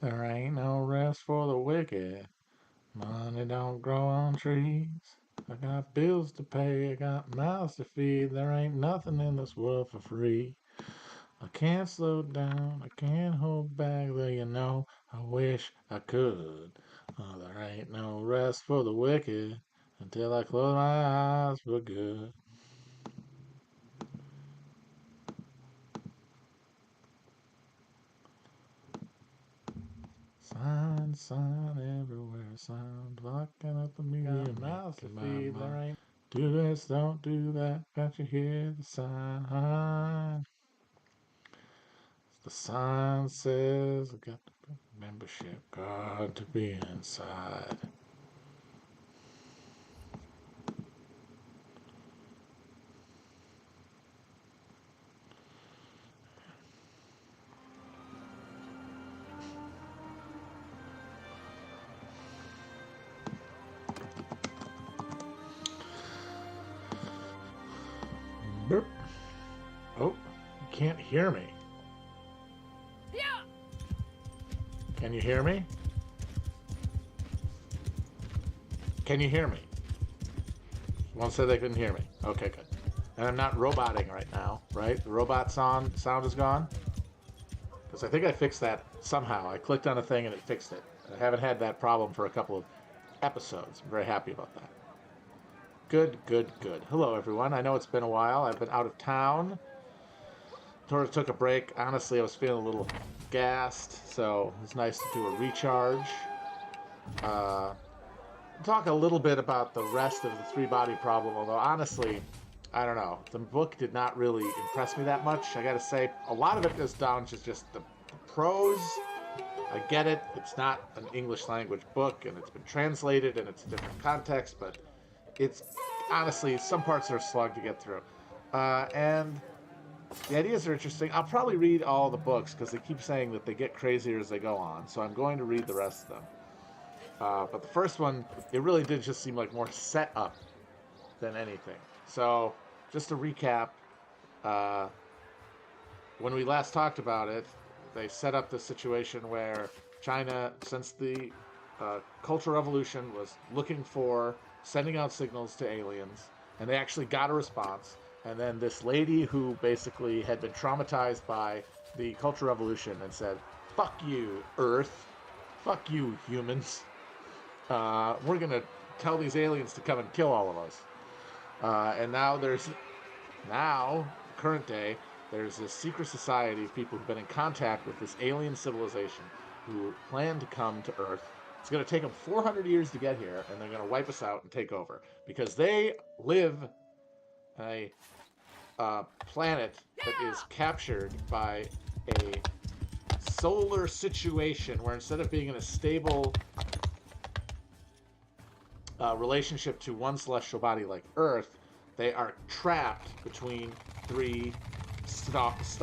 There ain't no rest for the wicked. Money don't grow on trees. I got bills to pay, I got mouths to feed. There ain't nothing in this world for free. I can't slow down, I can't hold back, though you know I wish I could. Oh, there ain't no rest for the wicked until I close my eyes for good. Sign, sign everywhere, sign blocking up the media, mouths to feed, there ain't. Do this, don't do that, can't you hear the sign? The sign says I got the membership card to be inside. Burp. Oh, you can't hear me. Yeah. Can you hear me? Can you hear me? Someone said they couldn't hear me. Okay, good. And I'm not roboting right now, right? The robot sound is gone? Because I think I fixed that somehow. I clicked on a thing and it fixed it. I haven't had that problem for a couple of episodes. I'm very happy about that. Good, good, good. Hello, everyone. I know it's been a while. I've been out of town. Sort of took a break. Honestly, I was feeling a little gassed, so it's nice to do a recharge. Talk a little bit about the rest of the three-body problem, although honestly, I don't know. The book did not really impress me that much. I gotta say, a lot of it goes down to just the prose. I get it. It's not an English language book, and it's been translated, and it's a different context, but it's honestly, some parts are a slog to get through. And the ideas are interesting. I'll probably read all the books because they keep saying that they get crazier as they go on, so I'm going to read the rest of them. But the first one, it really did just seem like more setup than anything. So, just to recap, when we last talked about it, they set up this situation where China, since the Cultural Revolution, was looking for sending out signals to aliens, and they actually got a response. And then this lady who basically had been traumatized by the Cultural Revolution and said, "Fuck you, Earth. Fuck you, humans. We're going to tell these aliens to come and kill all of us." And now, current day, there's this secret society of people who've been in contact with this alien civilization who plan to come to Earth. It's going to take them 400 years to get here, and they're going to wipe us out and take over. Because they live on a planet that is captured by a solar situation where instead of being in a stable relationship to one celestial body like Earth, they are trapped between three stars.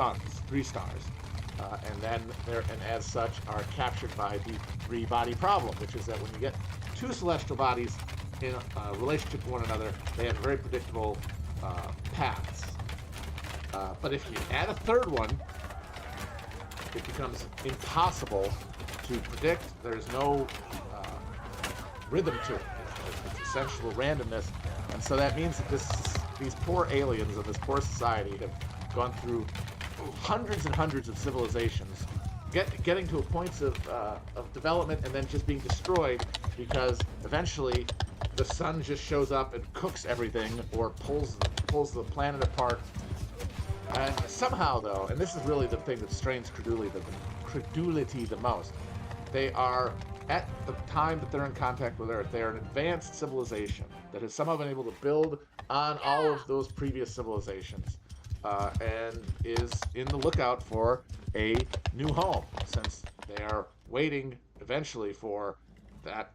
And as such are captured by the three-body problem, which is that when you get two celestial bodies in a relationship to one another, they have very predictable paths. But if you add a third one, it becomes impossible to predict. There's no rhythm to it. It's essential randomness. And so that means that these poor aliens of this poor society have gone through hundreds and hundreds of civilizations, getting to a point of development and then just being destroyed because eventually the sun just shows up and cooks everything or pulls the planet apart. And somehow, though, and this is really the thing that strains credulity the most, they are, at the time that they're in contact with Earth, they are an advanced civilization that has somehow been able to build on all of those previous civilizations. And is in the lookout for a new home, since they are waiting eventually for that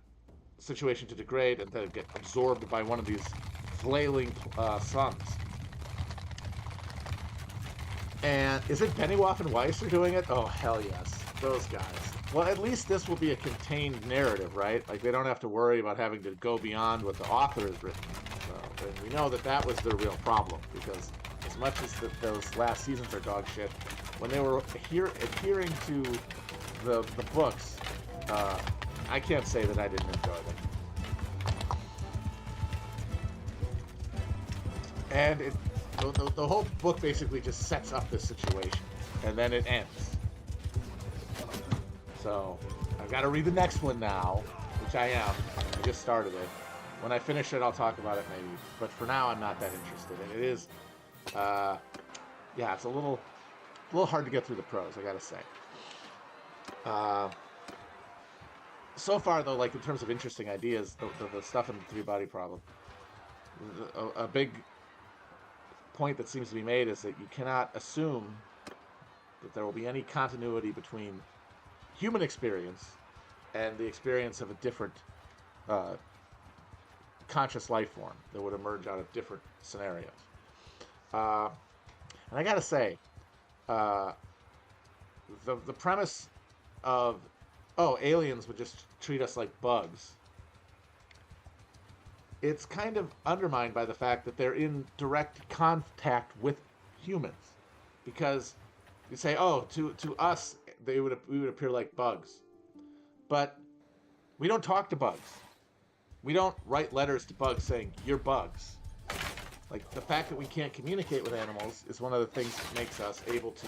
situation to degrade and then get absorbed by one of these flailing suns. And is it Benioff and Weiss are doing it? Oh, hell yes. Those guys. Well, at least this will be a contained narrative, right? Like, they don't have to worry about having to go beyond what the author has written. So, and we know that was their real problem, because as much as those last seasons are dog shit, when they were adhering to the books, I can't say that I didn't enjoy them. And the whole book basically just sets up this situation, and then it ends. So I've got to read the next one now, which I am. I just started it. When I finish it, I'll talk about it maybe. But for now, I'm not that interested. And it is, yeah, it's a little hard to get through the prose, I gotta say. So far, though, like in terms of interesting ideas, the stuff in the three-body problem, a big point that seems to be made is that you cannot assume that there will be any continuity between human experience and the experience of a different conscious life form that would emerge out of different scenarios. And I gotta say, the premise of, oh, aliens would just treat us like bugs, it's kind of undermined by the fact that they're in direct contact with humans. Because you say, oh, to us, we would appear like bugs. But we don't talk to bugs. We don't write letters to bugs saying, you're bugs. Like, the fact that we can't communicate with animals is one of the things that makes us able to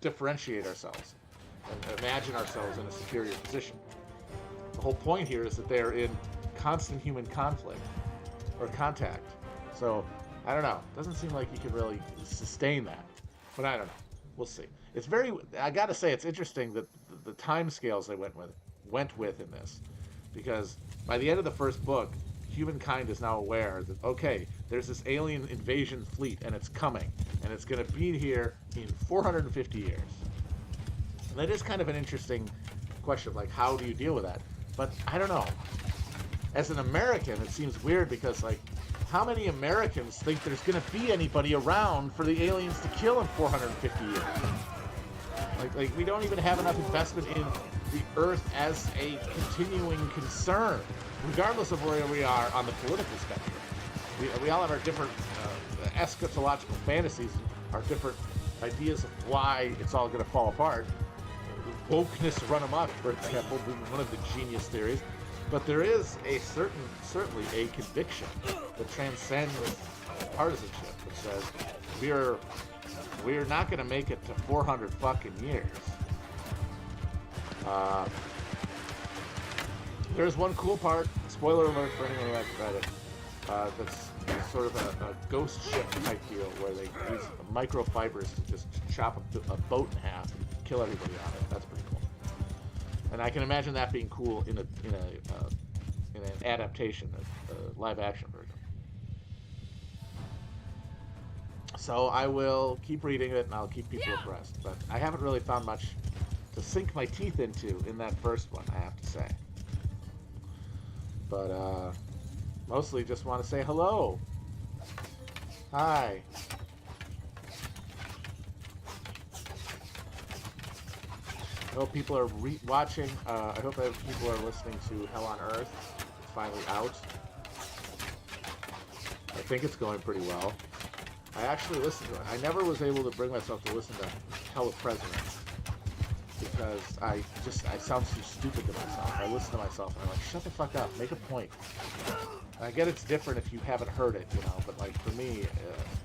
differentiate ourselves and imagine ourselves in a superior position. The whole point here is that they're in constant human conflict or contact. So, I don't know. It doesn't seem like you could really sustain that. But I don't know. We'll see. It's very, I gotta say, it's interesting that the time scales they went with in this. Because by the end of the first book, humankind is now aware that, okay, there's this alien invasion fleet and it's coming. And it's going to be here in 450 years. And that is kind of an interesting question of, like, how do you deal with that? But I don't know. As an American, it seems weird because, like, how many Americans think there's going to be anybody around for the aliens to kill in 450 years? Like we don't even have enough investment in the Earth as a continuing concern, regardless of where we are on the political spectrum. We all have our different eschatological fantasies, our different ideas of why it's all going to fall apart. Wokeness run amok, for example, one of the genius theories. But there is certainly a conviction that transcends partisanship, which says we're not going to make it to 400 fucking years. There's one cool part, spoiler alert for anyone who hasn't read it, that's sort of a ghost ship type deal where they use microfibers to just chop a boat in half and kill everybody on it. That's pretty cool. And I can imagine that being cool in an adaptation, a live action version. So I will keep reading it and I'll keep people abreast. But I haven't really found much to sink my teeth into in that first one, I have to say. But mostly just want to say hello. Hi. I hope people are watching. I hope people are listening to Hell on Earth. It's finally out. I think it's going pretty well. I actually listened to it. I never was able to bring myself to listen to Hell of Presidents because I sound so stupid to myself. I listen to myself and I'm like, shut the fuck up, make a point. And I get it's different if you haven't heard it, you know, but like for me,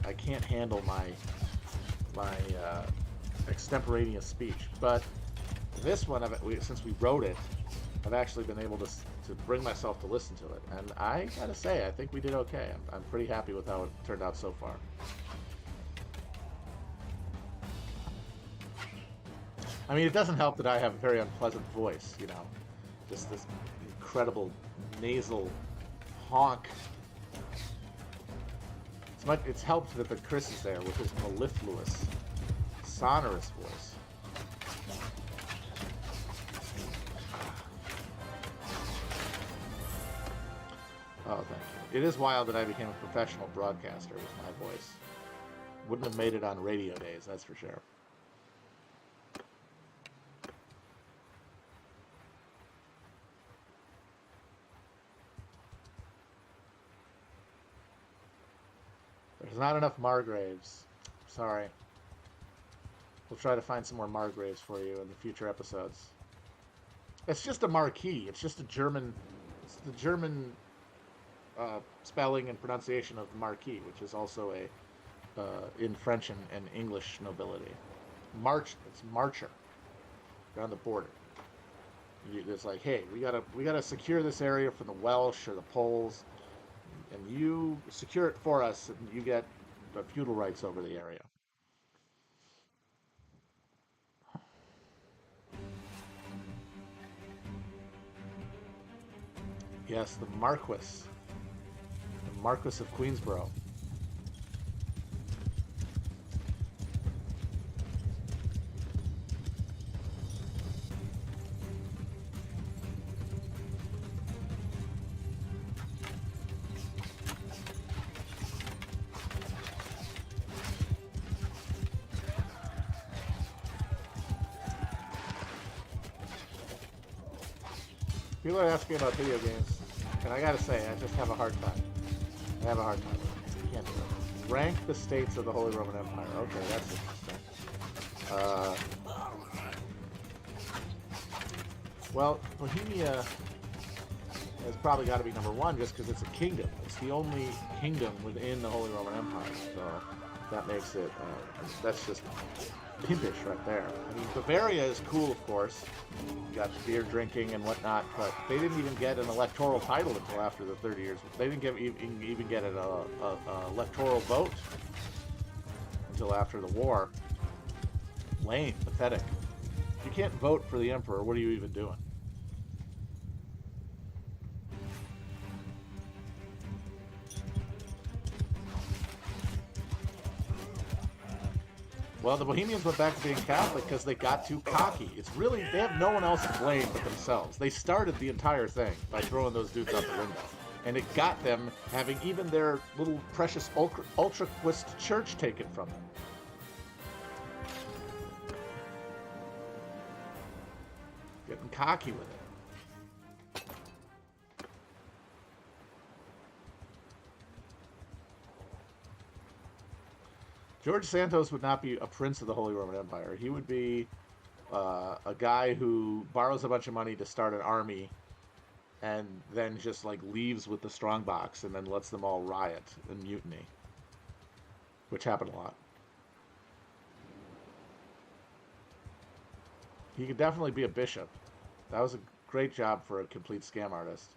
I can't handle my extemporaneous speech. But this one, since we wrote it, I've actually been able to bring myself to listen to it. And I gotta say, I think we did okay. I'm pretty happy with how it turned out so far. I mean, it doesn't help that I have a very unpleasant voice, you know. Just this incredible nasal honk. It's helped that Chris is there with his mellifluous, sonorous voice. Oh, thank you. It is wild that I became a professional broadcaster with my voice. Wouldn't have made it on radio days, that's for sure. There's not enough Margraves. Sorry. We'll try to find some more Margraves for you in the future episodes. It's just a marquis. It's just a German. It's the German spelling and pronunciation of marquis, which is also a in French and English nobility. It's marcher around the border. It's like, hey, we gotta secure this area from the Welsh or the Poles, and you secure it for us, and you get feudal rights over the area. Yes, the Marquis of Queensborough. People are asking about video games, and I gotta say, I just have a hard time. I have a hard time with it. You can't do it. Rank the states of the Holy Roman Empire. Okay, that's interesting. Well, Bohemia has probably got to be number one just because it's a kingdom. It's the only kingdom within the Holy Roman Empire. So that makes it, that's just pimpish right there. I mean, Bavaria is cool, of course. You got beer drinking and whatnot, but they didn't even get an electoral title until after the 30 years. They didn't even get an electoral vote until after the war. Lame, pathetic. If you can't vote for the emperor, what are you even doing? Well, the Bohemians went back to being Catholic because they got too cocky. It's really, they have no one else to blame but themselves. They started the entire thing by throwing those dudes out the window. And it got them having even their little precious ultra-quist church taken from them. Getting cocky with it. George Santos would not be a prince of the Holy Roman Empire. He would be a guy who borrows a bunch of money to start an army and then just like leaves with the strongbox and then lets them all riot and mutiny, which happened a lot. He could definitely be a bishop. That was a great job for a complete scam artist.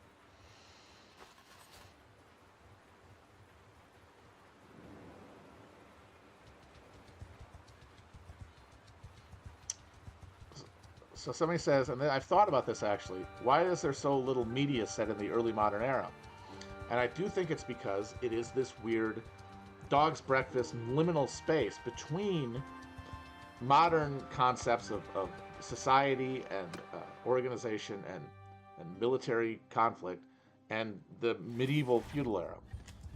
So somebody says, and I've thought about this actually, why is there so little media set in the early modern era? And I do think it's because it is this weird dog's breakfast liminal space between modern concepts of society and organization and military conflict and the medieval feudal era.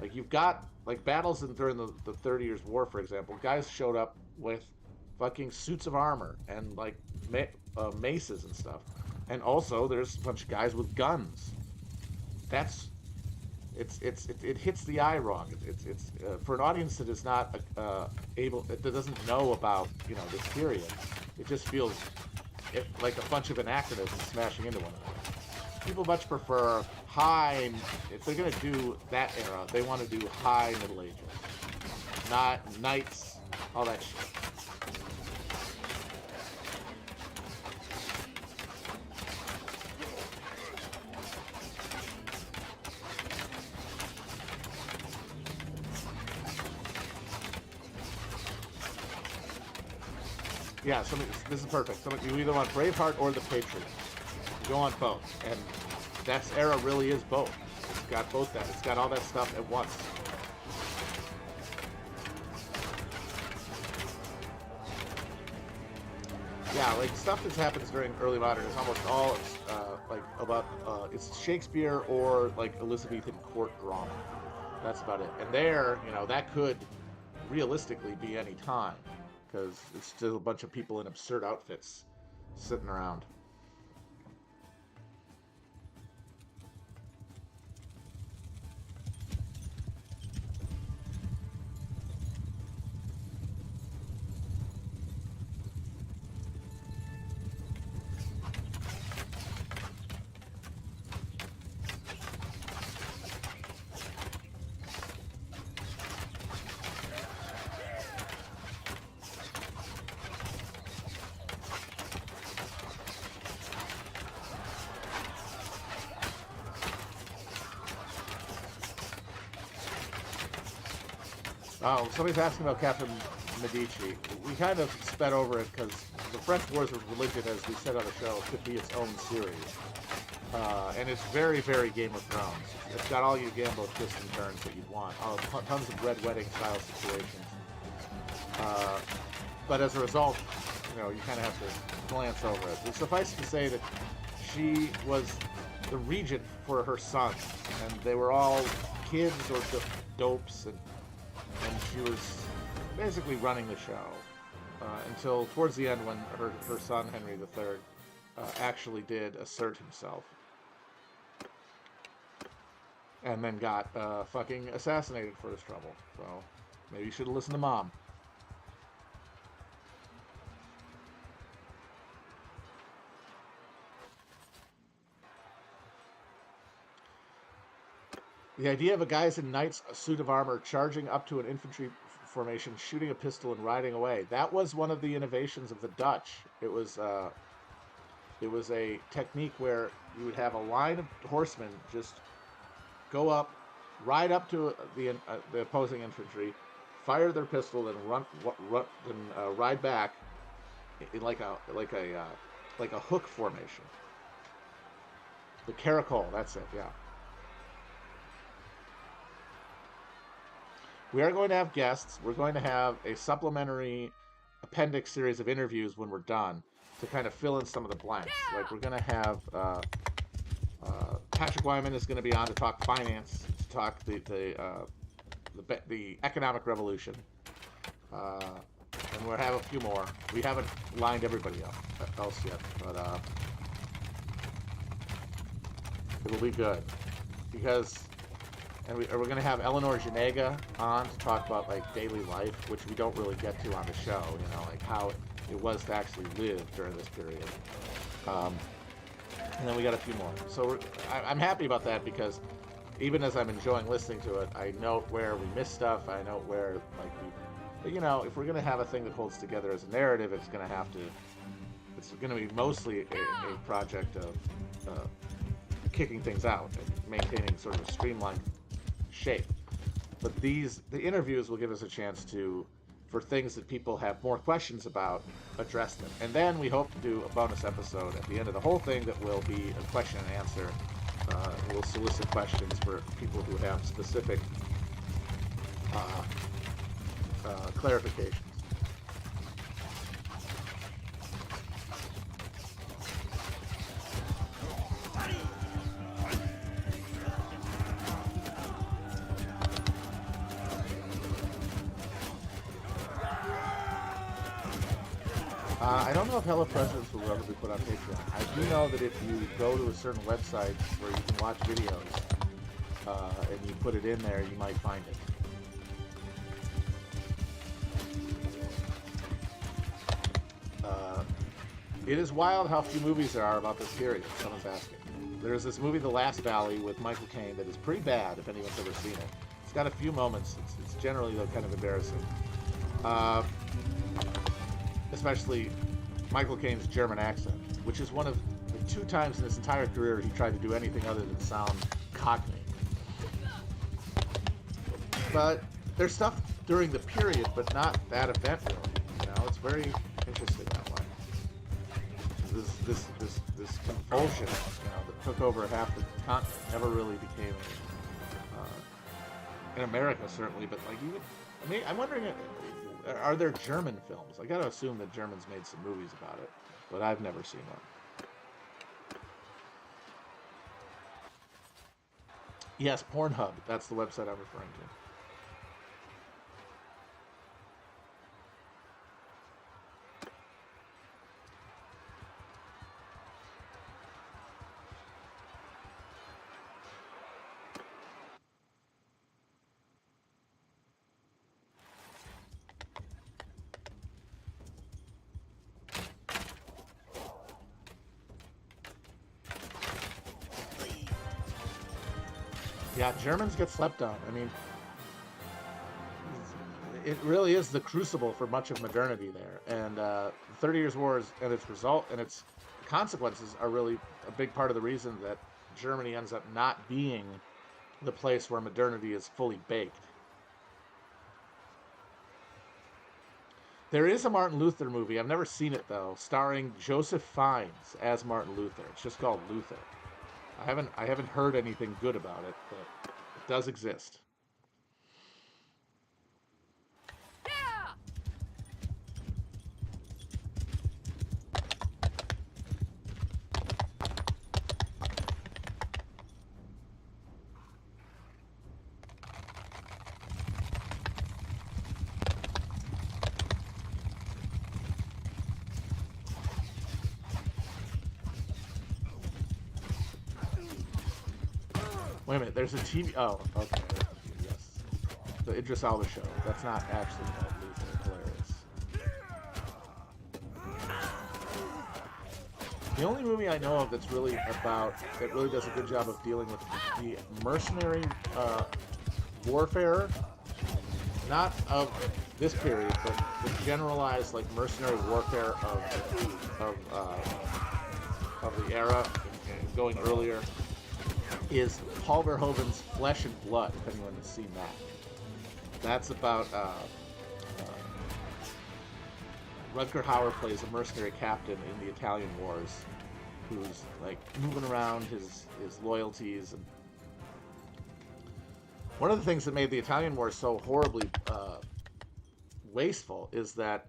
Like you've got like battles during the 30 Years' War, for example, guys showed up with fucking suits of armor and like maces and stuff, and also there's a bunch of guys with guns. It hits the eye wrong. It's for an audience that is not that doesn't know about this period. It just feels like a bunch of anachronisms smashing into one another. People much prefer high. If they're gonna do that era, they want to do high Middle Ages, not knights, all that shit. Yeah, this is perfect. You either want Braveheart or The Patriot. You go on both, and that's era really is both. It's got both that. It's got all that stuff at once. Yeah, like stuff that happens during early modern is almost all like about it's Shakespeare or like Elizabethan court drama. That's about it. And there, that could realistically be any time, because it's still a bunch of people in absurd outfits sitting around. Oh, somebody's asking about Captain Medici. We kind of sped over it because the French Wars of Religion, as we said on the show, could be its own series. And it's very, very Game of Thrones. It's got all your Gambo twists and turns that you'd want. Tons of Red Wedding style situations. But as a result, you know, you kind of have to glance over it. But suffice to say that she was the regent for her sons, and they were all kids or dopes, and she was basically running the show until towards the end when her son Henry III actually did assert himself, and then got fucking assassinated for his trouble. So maybe you should have listened to Mom. The idea of a guy's in knight's suit of armor charging up to an infantry formation, shooting a pistol and riding away. That was one of the innovations of the Dutch. It was a technique where you would have a line of horsemen just go up, ride up to the opposing infantry, fire their pistol, and ride back in like a hook formation. The caracole, that's it, yeah. We are going to have guests. We're going to have a supplementary appendix series of interviews when we're done to kind of fill in some of the blanks. Like, we're going to have Patrick Wyman is going to be on to talk finance, to talk the economic revolution, and we'll have a few more. We haven't lined everybody up else yet, but it'll be good because. And we're going to have Eleanor Janega on to talk about, like, daily life, which we don't really get to on the show, you know, like how it was to actually live during this period. And then we got a few more. So I'm happy about that because even as I'm enjoying listening to it, I note where we missed stuff. I note where, like, but, you know, if we're going to have a thing that holds together as a narrative, it's going to be mostly a project of kicking things out and maintaining sort of a streamlined shape. But the interviews will give us a chance to, for things that people have more questions about, address them. And then we hope to do a bonus episode at the end of the whole thing that will be a question and answer. We'll solicit questions for people who have specific clarifications. I don't know if Hello Presidents will ever be put on Patreon. I do know that if you go to a certain website where you can watch videos and you put it in there, you might find it. It is wild how few movies there are about this period, someone's asking. There's this movie, The Last Valley, with Michael Caine that is pretty bad if anyone's ever seen it. It's got a few moments. It's generally, though, kind of embarrassing. Especially Michael Caine's German accent, which is one of the 2 times in his entire career he tried to do anything other than sound Cockney. But there's stuff during the period, but not that event really. You know, it's very interesting that way. This convulsion, you know, that took over half the continent never really became in America certainly, but like even I mean, I'm wondering. Are there German films? I gotta assume that Germans made some movies about it, but I've never seen one. Yes, Pornhub. That's the website I'm referring to. Yeah, Germans get slept on. I mean, it really is the crucible for much of modernity there. And the 30 Years' War and its result and its consequences are really a big part of the reason that Germany ends up not being the place where modernity is fully baked. There is a Martin Luther movie. I've never seen it though, starring Joseph Fiennes as Martin Luther. It's just called Luther. I haven't heard anything good about it, but it does exist. Yeah! Wait a minute, there's a TV. Oh, okay. Yes. The Idris Elba show. That's not actually called Luther. Hilarious. The only movie I know of that really does a good job of dealing with the mercenary warfare, not of this period, but the generalized like mercenary warfare of the era and going earlier, is Paul Verhoeven's Flesh and Blood, if anyone has seen that. That's about Rutger Hauer plays a mercenary captain in the Italian wars who's like moving around his loyalties. And one of the things that made the Italian wars so horribly wasteful is that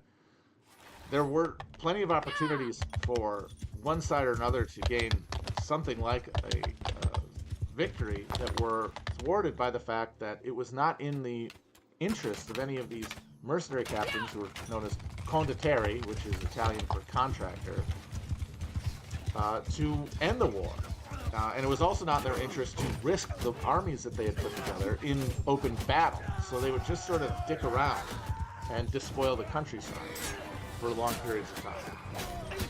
there were plenty of opportunities for one side or another to gain something like a victory that were thwarted by the fact that it was not in the interest of any of these mercenary captains, who were known as condottieri, which is Italian for contractor, to end the war. And it was also not in their interest to risk the armies that they had put together in open battle. So they would just sort of dick around and despoil the countryside for long periods of time.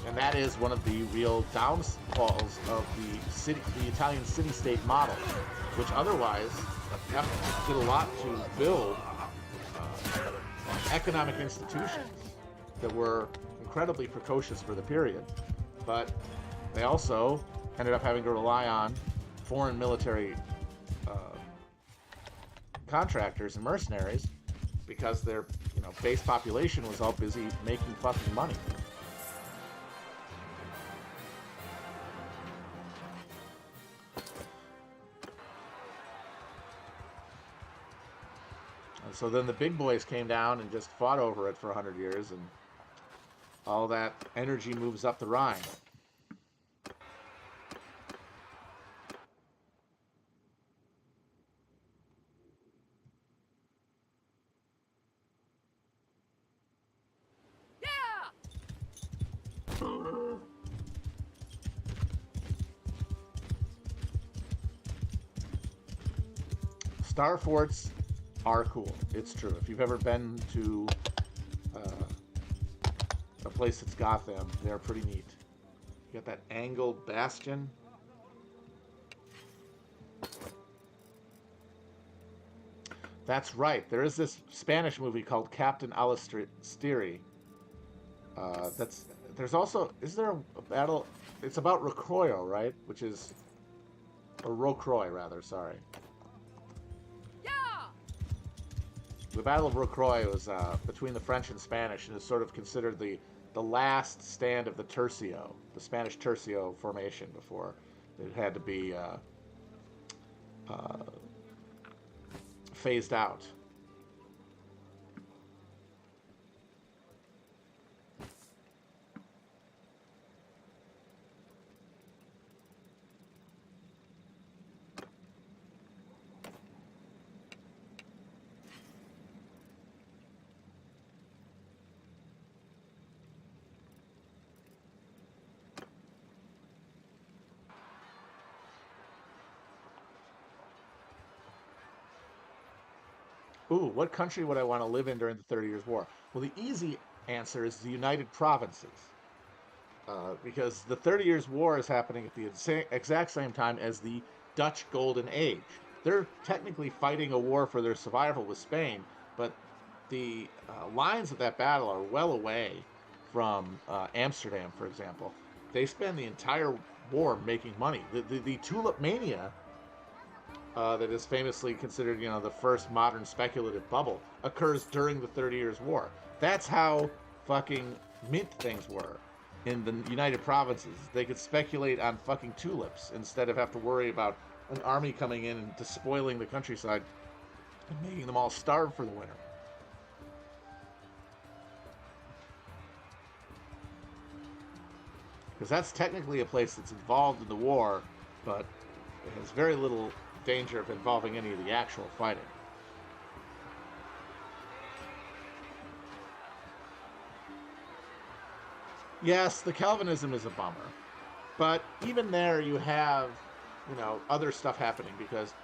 And that is one of the real downfalls of the Italian city-state model, which otherwise did a lot to build economic institutions that were incredibly precocious for the period. But they also ended up having to rely on foreign military contractors and mercenaries because their base population was all busy making fucking money. And so then the big boys came down and just fought over it for 100 years, and all that energy moves up the Rhine. Star forts are cool. It's true. If you've ever been to a place that's got them, they're pretty neat. You got that angled bastion. That's right. There is this Spanish movie called Captain Alisteri. There's also, is there a battle? It's about Rocroi, right? Which is, or Rocroi rather. Sorry. The Battle of Rocroi was between the French and Spanish, and is sort of considered the last stand of the Tercio, the Spanish Tercio formation, before it had to be phased out. Ooh, what country would I want to live in during the 30 Years' War? Well, the easy answer is the United Provinces. Because the 30 Years' War is happening at the exact same time as the Dutch Golden Age. They're technically fighting a war for their survival with Spain, but the lines of that battle are well away from Amsterdam, for example. They spend the entire war making money. The Tulip Mania, that is famously considered, the first modern speculative bubble, occurs during the 30 Years' War. That's how fucking mint things were in the United Provinces. They could speculate on fucking tulips instead of have to worry about an army coming in and despoiling the countryside and making them all starve for the winter. Because that's technically a place that's involved in the war, but it has very little danger of involving any of the actual fighting. Yes, the Calvinism is a bummer, but even there you have, other stuff happening, because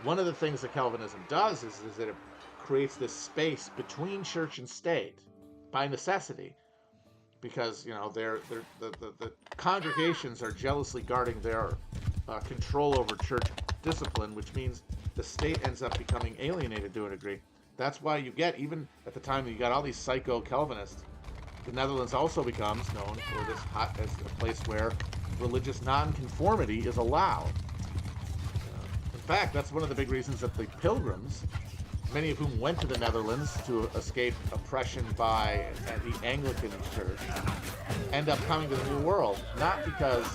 one of the things that Calvinism does is that it creates this space between church and state by necessity, because the congregations are jealously guarding their control over church discipline, which means the state ends up becoming alienated to a degree. That's why you get, even at the time that you got all these psycho Calvinists, the Netherlands also becomes known for this as a place where religious nonconformity is allowed. In fact, that's one of the big reasons that the pilgrims, many of whom went to the Netherlands to escape oppression by the Anglican Church, end up coming to the New World, not because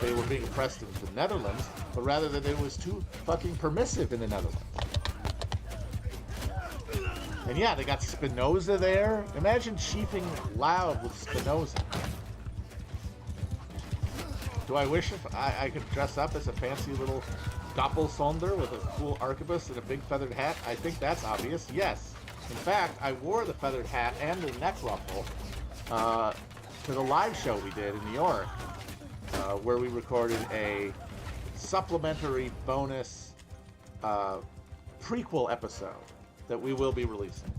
they were being oppressed in the Netherlands, but rather that it was too fucking permissive in the Netherlands. And yeah, they got Spinoza there. Imagine chiefing loud with Spinoza. Do I wish if I could dress up as a fancy little doppelsonder with a cool arquebus and a big feathered hat? I think that's obvious, yes. In fact, I wore the feathered hat and the neck ruffle to the live show we did in New York, where we recorded a supplementary bonus prequel episode that we will be releasing.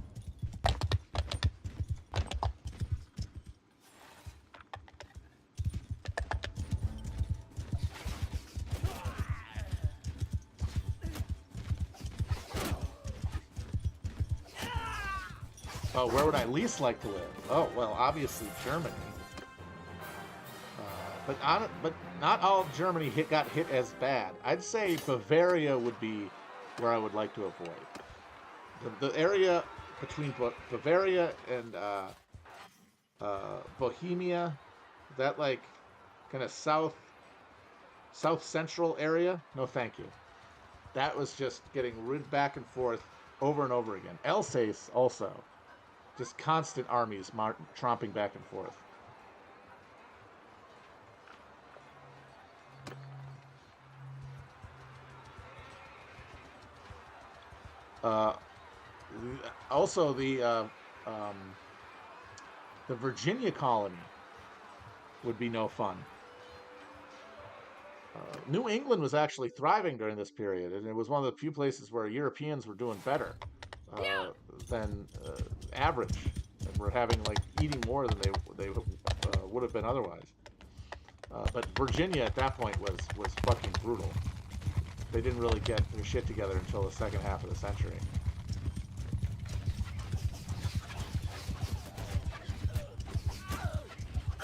Oh, where would I least like to live? Oh, well, obviously Germany. But not all of Germany got hit as bad. I'd say Bavaria would be where I would like to avoid. The area between Bavaria and Bohemia, that like kind of south central area, no thank you. That was just getting rid back and forth over and over again. Alsace also, just constant armies tromping back and forth. Also, the Virginia colony would be no fun. New England was actually thriving during this period, and it was one of the few places where Europeans were doing better than average, and were having eating more than they would have been otherwise. But Virginia at that point was fucking brutal. They didn't really get their shit together until the second half of the century.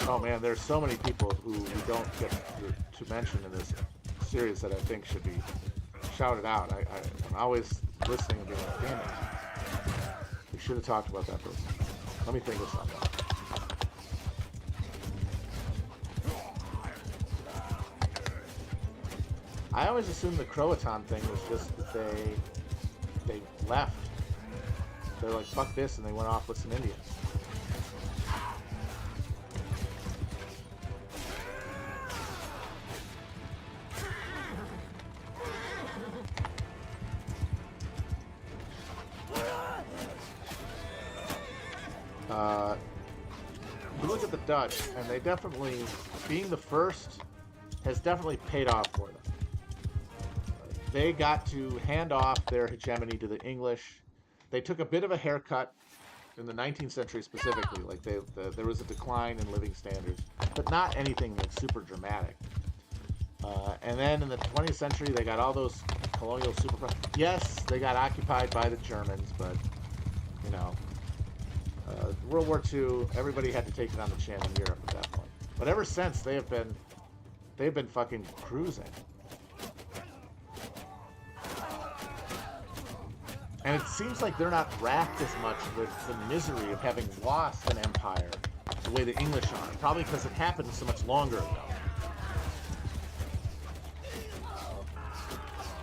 Oh man, there's so many people who we don't get to mention in this series that I think should be shouted out. I'm always listening and being like, damn it. We should have talked about that person. Let me think of something. I always assumed the Croatan thing was just that they left. They're like, fuck this, and they went off with some Indians. You look at the Dutch, and they definitely, being the first, has definitely paid off for them. They got to hand off their hegemony to the English. They took a bit of a haircut in the 19th century specifically. Like there was a decline in living standards, but not anything like super dramatic. And then in the 20th century, they got all those colonial superpowers. Yes, they got occupied by the Germans, but you know, World War II, everybody had to take it on the chin in Europe at that point. But ever since, they've been fucking cruising. And it seems like they're not racked as much with the misery of having lost an empire the way the English are. Probably because it happened so much longer ago.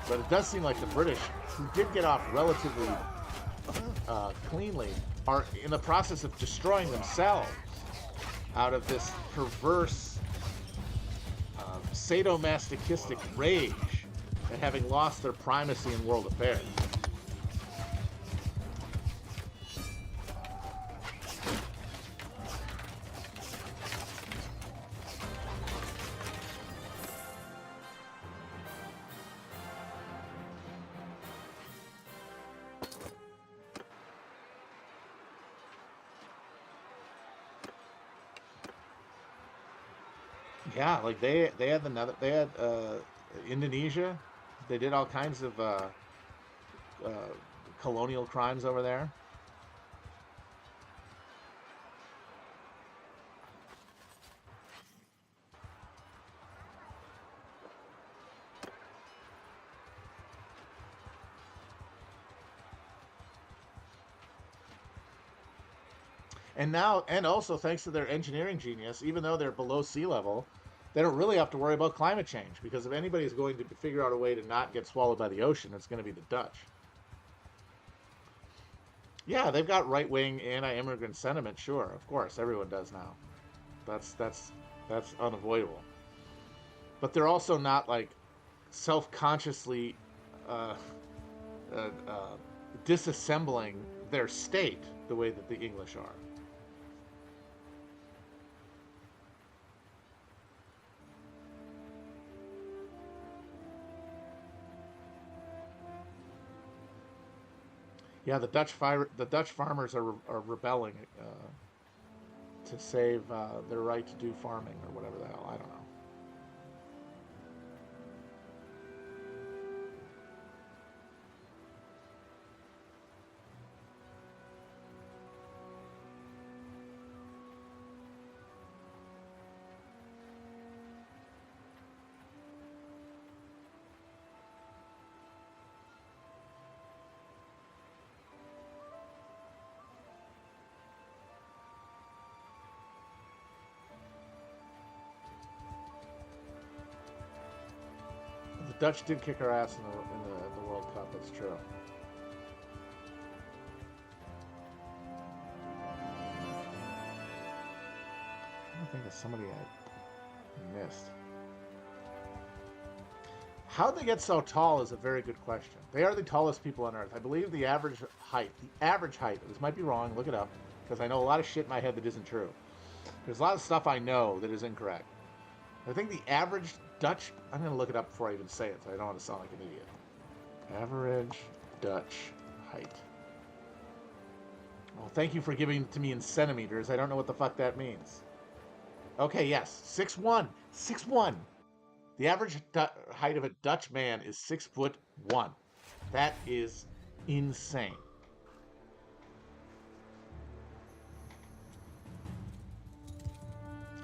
But it does seem like the British, who did get off relatively cleanly, are in the process of destroying themselves out of this perverse, sadomasochistic rage at having lost their primacy in world affairs. Yeah, like they had Indonesia. They did all kinds of colonial crimes over there. And now, and also thanks to their engineering genius, even though they're below sea level, they don't really have to worry about climate change, because if anybody's going to figure out a way to not get swallowed by the ocean, it's going to be the Dutch. Yeah, they've got right-wing anti-immigrant sentiment, sure, of course, everyone does now. That's unavoidable. But they're also not like self-consciously disassembling their state the way that the English are. Yeah, the Dutch farmers are rebelling to save their right to do farming or whatever the hell. I don't know. The Dutch did kick our ass in the World Cup. That's true. I think there's somebody I missed. How they get so tall is a very good question. They are the tallest people on Earth. I believe the average height, this might be wrong, look it up, because I know a lot of shit in my head that isn't true. There's a lot of stuff I know that is incorrect. I think the average Dutch, I'm going to look it up before I even say it, so I don't want to sound like an idiot. Average Dutch height. Well, thank you for giving it to me in centimeters. I don't know what the fuck that means. Okay, yes, 6'1". 6'1". The average height of a Dutch man is 6'1". That is insane.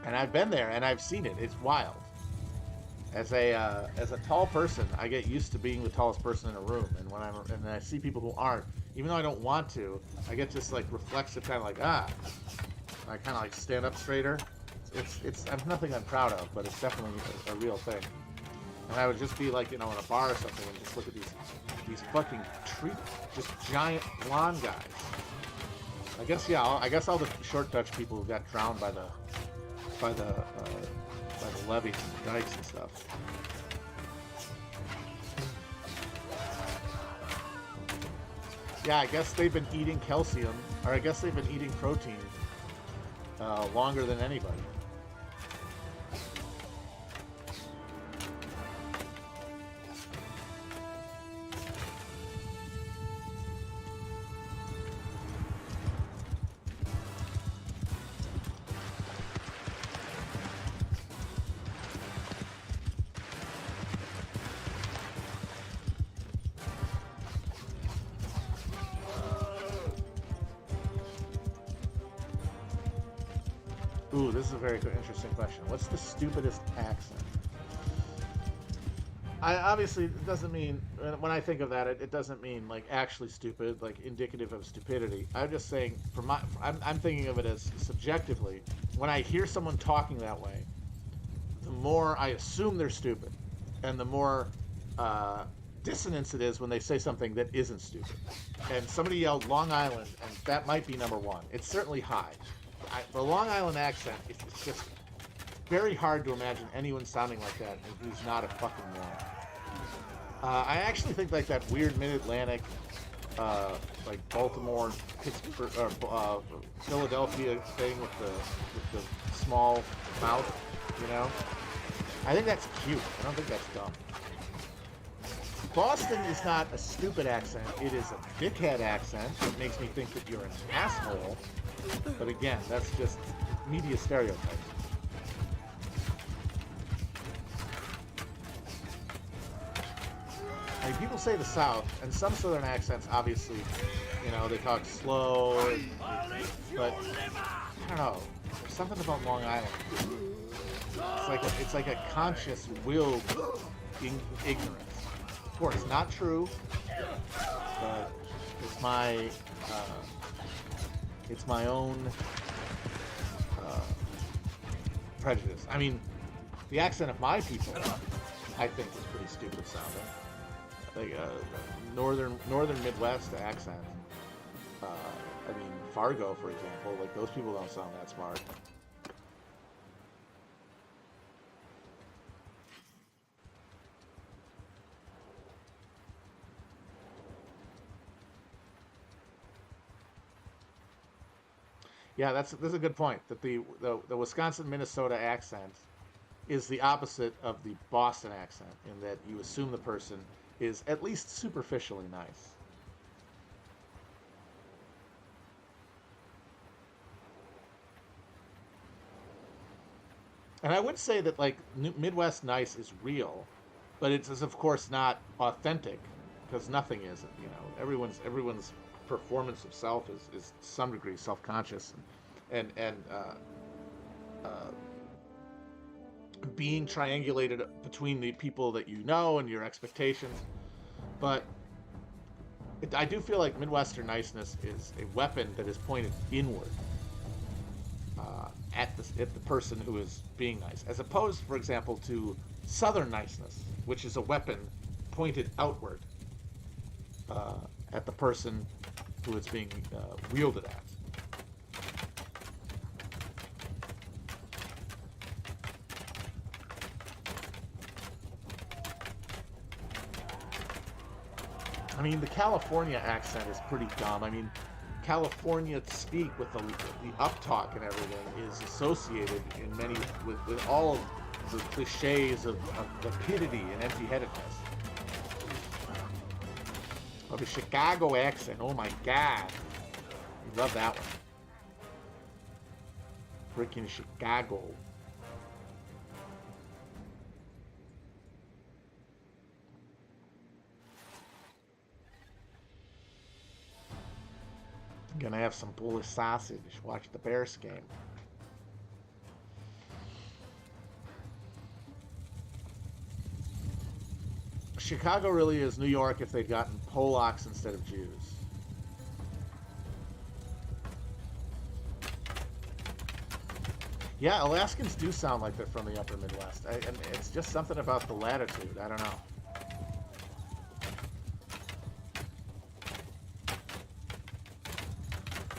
And I've been there and I've seen it. It's wild. As a tall person, I get used to being the tallest person in a room, and when I see people who aren't, even though I don't want to, I get this like reflexive kind of like I kind of like stand up straighter. It's nothing I'm proud of, but it's definitely a real thing. And I would just be like, in a bar or something, and just look at these fucking just giant blonde guys. I guess all the short Dutch people who got drowned by the levees and dikes and stuff. Yeah, I guess they've been eating calcium, or I guess they've been eating protein longer than anybody. Ooh, this is a very interesting question. What's the stupidest accent? obviously it doesn't mean when I think of that, it doesn't mean like actually stupid, like indicative of stupidity. I'm just saying, I'm thinking of it as subjectively. When I hear someone talking that way, the more I assume they're stupid, and the more dissonance it is when they say something that isn't stupid. And somebody yelled Long Island, and that might be number one. It's certainly high. The Long Island accent, it's just very hard to imagine anyone sounding like that who's not a fucking moron. I actually think like that weird mid-Atlantic, like Baltimore, Pittsburgh, Philadelphia thing with the small mouth, you know. I think that's cute. I don't think that's dumb. Boston is not a stupid accent. It is a dickhead accent that makes me think that you're an asshole. But again, that's just media stereotypes. I mean, people say the South, and some Southern accents, obviously, you know, they talk slow, but I don't know. There's something about Long Island. It's like a conscious, willed ignorance. Of course, not true, but it's my own prejudice. I mean, the accent of my people, I think, is pretty stupid sounding. Like northern Midwest accent. I mean, Fargo, for example, like those people don't sound that smart. Yeah, that's a good point. That the Wisconsin-Minnesota accent is the opposite of the Boston accent in that you assume the person is at least superficially nice. And I would say that like Midwest nice is real, but it's of course not authentic because nothing is. You know, everyone's performance of self is to some degree self-conscious and being triangulated between the people that you know and your expectations. But I do feel like Midwestern niceness is a weapon that is pointed inward at the person who is being nice, as opposed, for example, to Southern niceness, which is a weapon pointed outward at the person who it's being wielded at. I mean, the California accent is pretty dumb. I mean, California speak with the uptalk and everything is associated in many with all of the cliches of vapidity and empty-headedness. Of the Chicago accent, oh my god, I love that one. Freaking Chicago. Gonna have some Polish sausage. Watch the Bears game. Chicago really is New York if they'd gotten Polacks instead of Jews. Yeah, Alaskans do sound like they're from the upper Midwest. And it's just something about the latitude. I don't know.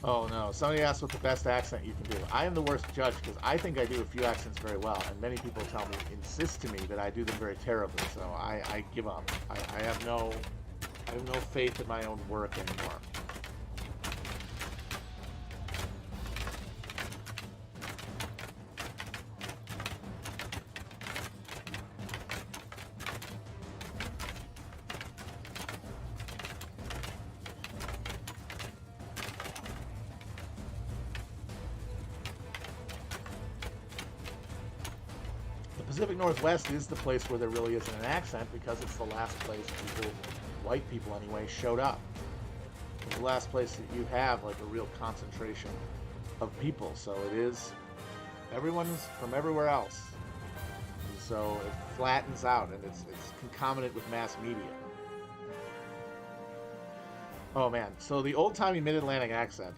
Oh no, somebody asked what the best accent you can do. I am the worst judge because I think I do a few accents very well, and many people insist to me that I do them very terribly, so I give up. I have no faith in my own work anymore. Pacific Northwest is the place where there really isn't an accent because it's the last place people, white people anyway, showed up. It's the last place that you have like a real concentration of people. So it is, everyone's from everywhere else is so it flattens out, and it's concomitant with mass media. Oh man, so the old-timey Mid-Atlantic accent,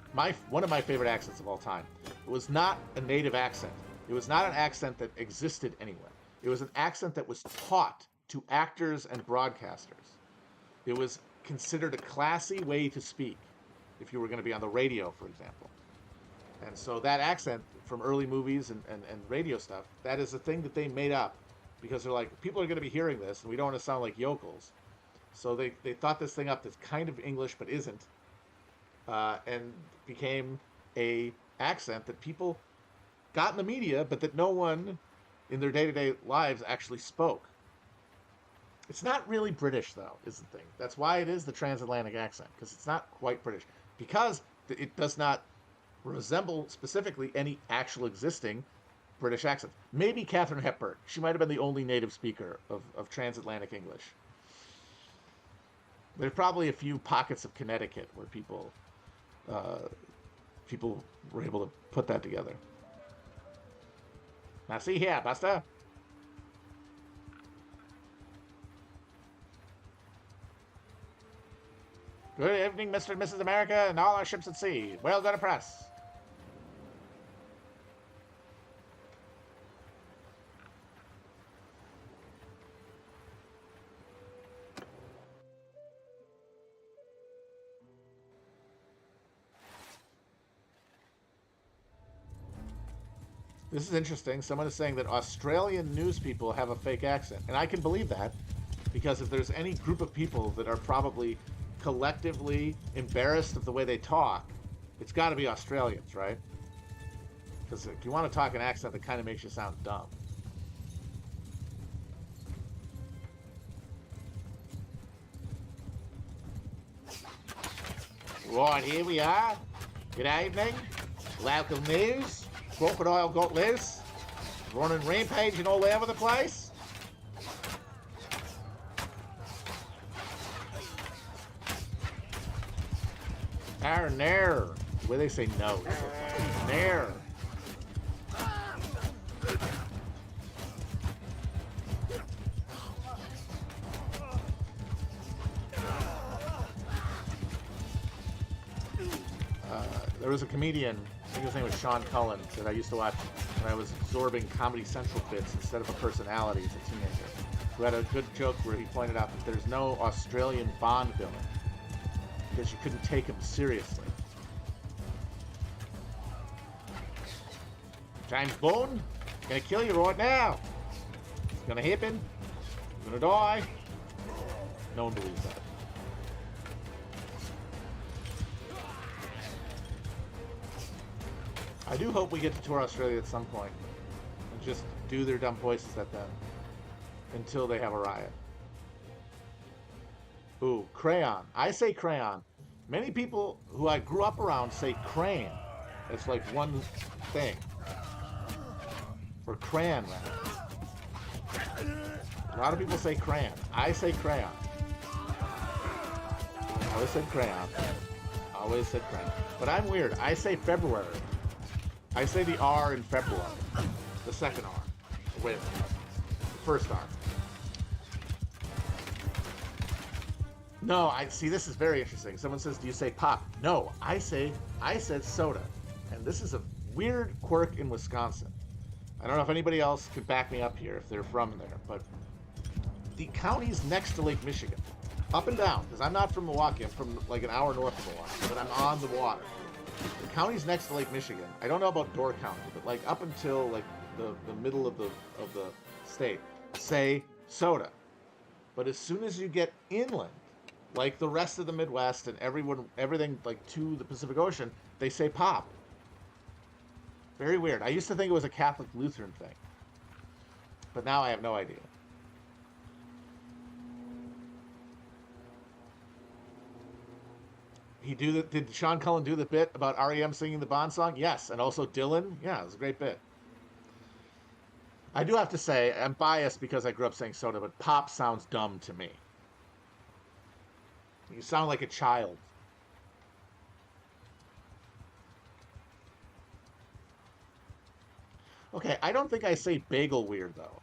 one of my favorite accents of all time, was not a native accent. It was not an accent that existed anywhere. It was an accent that was taught to actors and broadcasters. It was considered a classy way to speak if you were going to be on the radio, for example. And so that accent from early movies and radio stuff, that is a thing that they made up because they're like, people are going to be hearing this and we don't want to sound like yokels. So they thought this thing up that's kind of English but isn't, and became a accent that people got in the media but that no one in their day-to-day lives actually spoke. It's not really British, though, is the thing. That's why it is the transatlantic accent, because it's not quite British. Because it does not resemble specifically any actual existing British accent. Maybe Katharine Hepburn. She might have been the only native speaker of transatlantic English. There's probably a few pockets of Connecticut where people were able to put that together. Now see here, Buster. Good evening, Mr. and Mrs. America, and all our ships at sea. Well done, press. This is interesting. Someone is saying that Australian news people have a fake accent. And I can believe that, because if there's any group of people that are probably collectively embarrassed of the way they talk, it's got to be Australians, right? Because if you want to talk an accent that kind of makes you sound dumb. Right, here we are. Good evening. Local news. Crocodile got loose. Running rampaging all over the place. Nair. Where they say no. Nair. There was a comedian, I think his name was Sean Cullen, that I used to watch when I was absorbing Comedy Central bits instead of a personality as a teenager, who had a good joke where he pointed out that there's no Australian Bond villain because you couldn't take him seriously. James Bond, gonna kill you right now. It's gonna happen. You're gonna die. No one believes that. I do hope we get to tour Australia at some point and just do their dumb voices at them until they have a riot. Ooh, crayon. I say crayon. Many people who I grew up around say crayon. It's like one thing. Or crayon, rather. A lot of people say crayon. I say crayon. I always said crayon. Always said crayon. But I'm weird. I say February. I say the R in February. The second R. Wait a minute. The first R. No, I see, this is very interesting. Someone says, do you say pop? No, I said soda. And this is a weird quirk in Wisconsin. I don't know if anybody else could back me up here if they're from there, but the counties next to Lake Michigan, up and down, because I'm not from Milwaukee, I'm from like an hour north of Milwaukee, but I'm on the water. The counties next to Lake Michigan, I don't know about Door County, but like up until like the middle of the state, say soda. But as soon as you get inland, like the rest of the Midwest and everything like to the Pacific Ocean, they say pop. Very weird. I used to think it was a Catholic Lutheran thing, but now I have no idea. Did Sean Cullen do the bit about REM singing the Bond song? Yes, and also Dylan. Yeah, it was a great bit. I do have to say, I'm biased because I grew up saying soda, but pop sounds dumb to me. You sound like a child. Okay, I don't think I say bagel weird, though.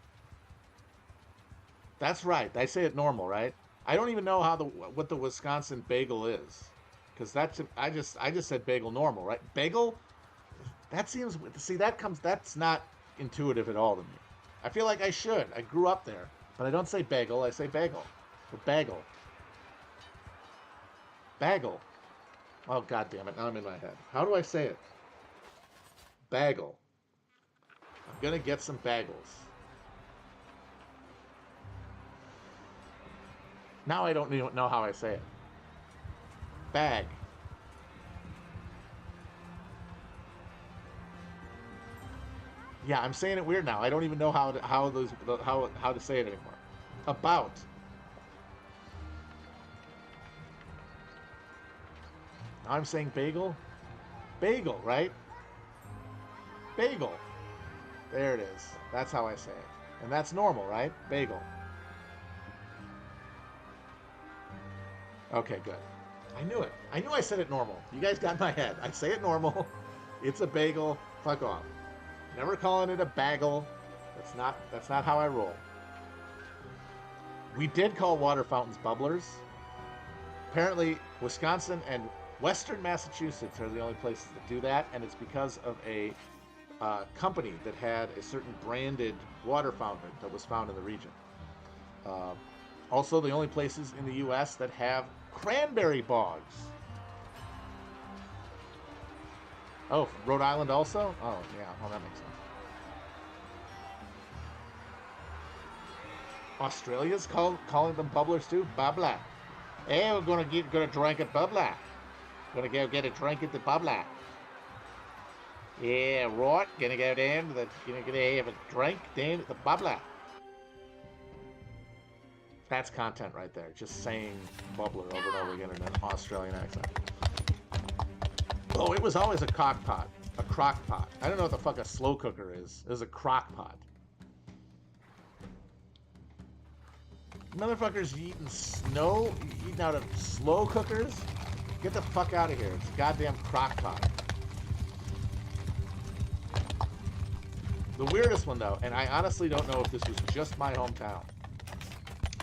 That's right. I say it normal, right? I don't even know how what the Wisconsin bagel is, because I just said bagel normal, right? Bagel. That seems see that's not intuitive at all to me. I feel like I should. I grew up there, but I don't say bagel. I say bagel or bagel. Bagel. Oh god damn it! Now I'm in my head. How do I say it? Bagel. I'm gonna get some bagels. Now I don't even know how I say it. Bag. Yeah, I'm saying it weird now. I don't even know how to say it anymore. About. Now I'm saying bagel. Bagel, right? Bagel. There it is. That's how I say it. And that's normal, right? Bagel. Okay, good. I knew it. I knew I said it normal. You guys got my head. I say it normal. It's a bagel. Fuck off. Never calling it a bagel. That's not how I roll. We did call water fountains bubblers. Apparently, Wisconsin and Western Massachusetts are the only places that do that, and it's because of a company that had a certain branded water fountain that was found in the region. Also, the only places in the U.S. that have cranberry bogs. Oh, Rhode Island also? Oh, yeah. Well, that makes sense. Australia's calling them bubblers too? Bubbler. Hey, we're gonna drink at bubbler. Gonna go get a drink at the bubbler. Yeah, right. Gonna go down to gonna have a drink down at the bubbler. That's content right there. Just saying bubbler over and over again in an Australian accent. Oh, it was always a crock pot. A crock pot. I don't know what the fuck a slow cooker is. It was a crock pot. Motherfuckers eating out of slow cookers? Get the fuck out of here. It's a goddamn crock pot. The weirdest one, though, and I honestly don't know if this was just my hometown,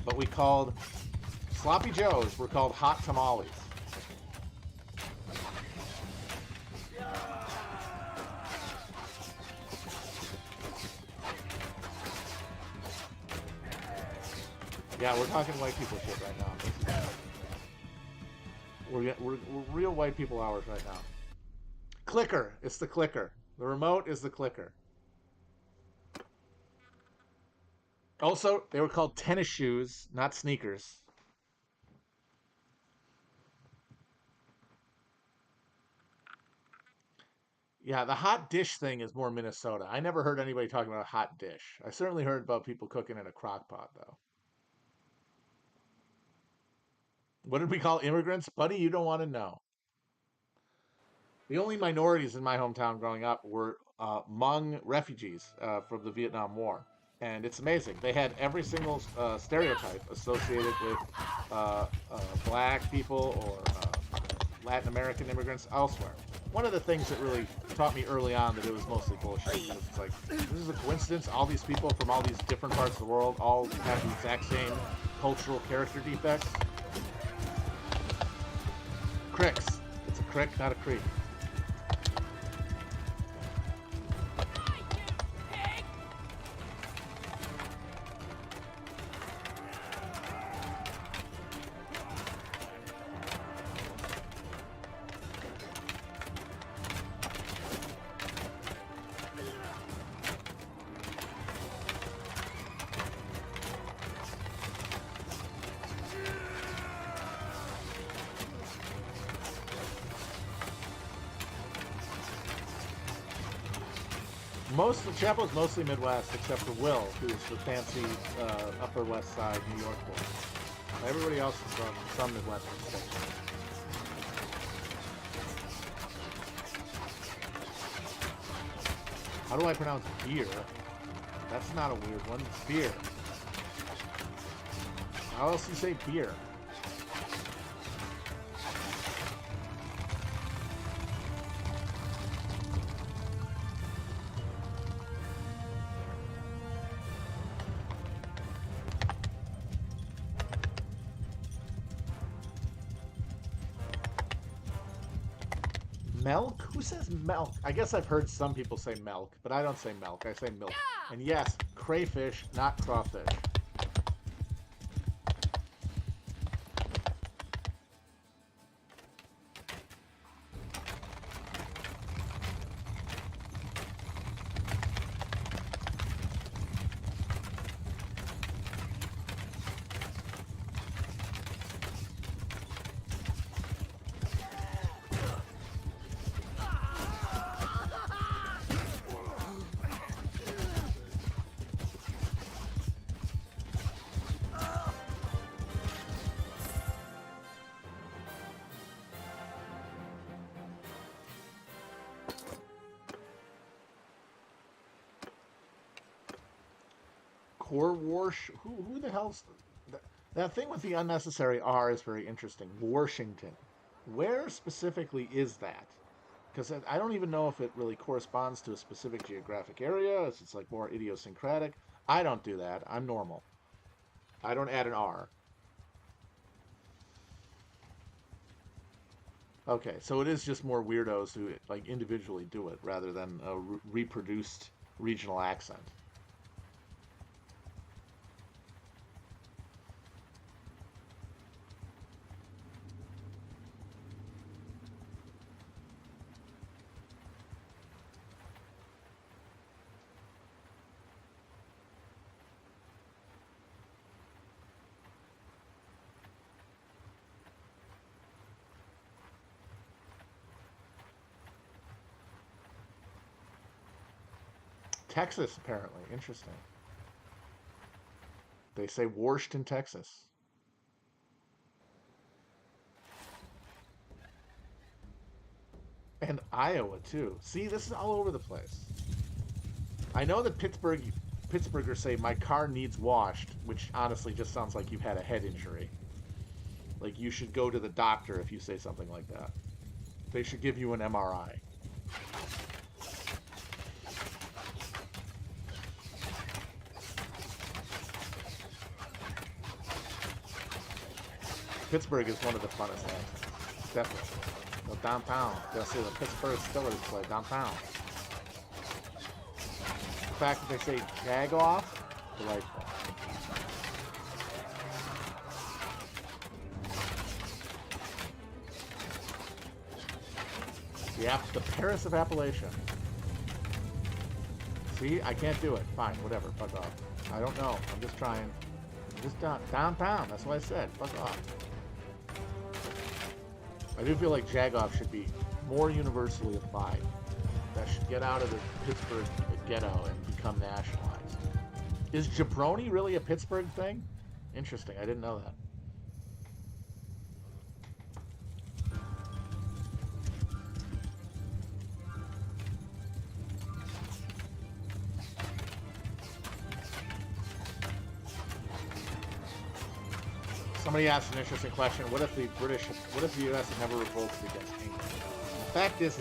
but we called Sloppy Joes were called hot tamales. Yeah, we're talking white people shit right now. We're real white people hours right now. Clicker. It's the clicker. The remote is the clicker. Also, they were called tennis shoes, not sneakers. Yeah, the hot dish thing is more Minnesota. I never heard anybody talking about a hot dish. I certainly heard about people cooking in a crock pot, though. What did we call immigrants? Buddy, you don't want to know. The only minorities in my hometown growing up were Hmong refugees from the Vietnam War. And it's amazing. They had every single stereotype associated with black people or Latin American immigrants elsewhere. One of the things that really taught me early on that it was mostly bullshit. Because it's like, this is a coincidence. All these people from all these different parts of the world all have the exact same cultural character defects. Cricks. It's a crick, not a creek. Chapo's mostly Midwest, except for Will, who's the fancy Upper West Side New York boy. Everybody else is from some Midwestern state. How do I pronounce beer? That's not a weird one. Beer. How else do you say beer? Milk? Who says milk? I guess I've heard some people say milk, but I don't say milk. I say milk. Yeah! And yes, crayfish, not crawfish. Core Warsh? Who the hell's... That thing with the unnecessary R is very interesting. Washington. Where specifically is that? Because I don't even know if it really corresponds to a specific geographic area. It's like more idiosyncratic. I don't do that. I'm normal. I don't add an R. Okay, so it is just more weirdos who like individually do it rather than a reproduced regional accent. Texas, apparently. Interesting. They say Warshed in Texas. And Iowa, too. See, this is all over the place. I know that Pittsburghers say, my car needs washed, which honestly just sounds like you've had a head injury. Like, you should go to the doctor if you say something like that. They should give you an MRI. Pittsburgh is one of the funnest things. Definitely. Go downtown. Go see the Pittsburgh Steelers play downtown. The fact that they say jag off, delightful. The Paris of Appalachia. See, I can't do it. Fine, whatever. Fuck off. I don't know. I'm just trying. Just downtown. That's what I said. Fuck off. I do feel like Jagoff should be more universally applied. That should get out of the Pittsburgh ghetto and become nationalized. Is jabroni really a Pittsburgh thing? Interesting. I didn't know that. Somebody asked an interesting question. What if the U.S. had never revolted against England? And the fact is,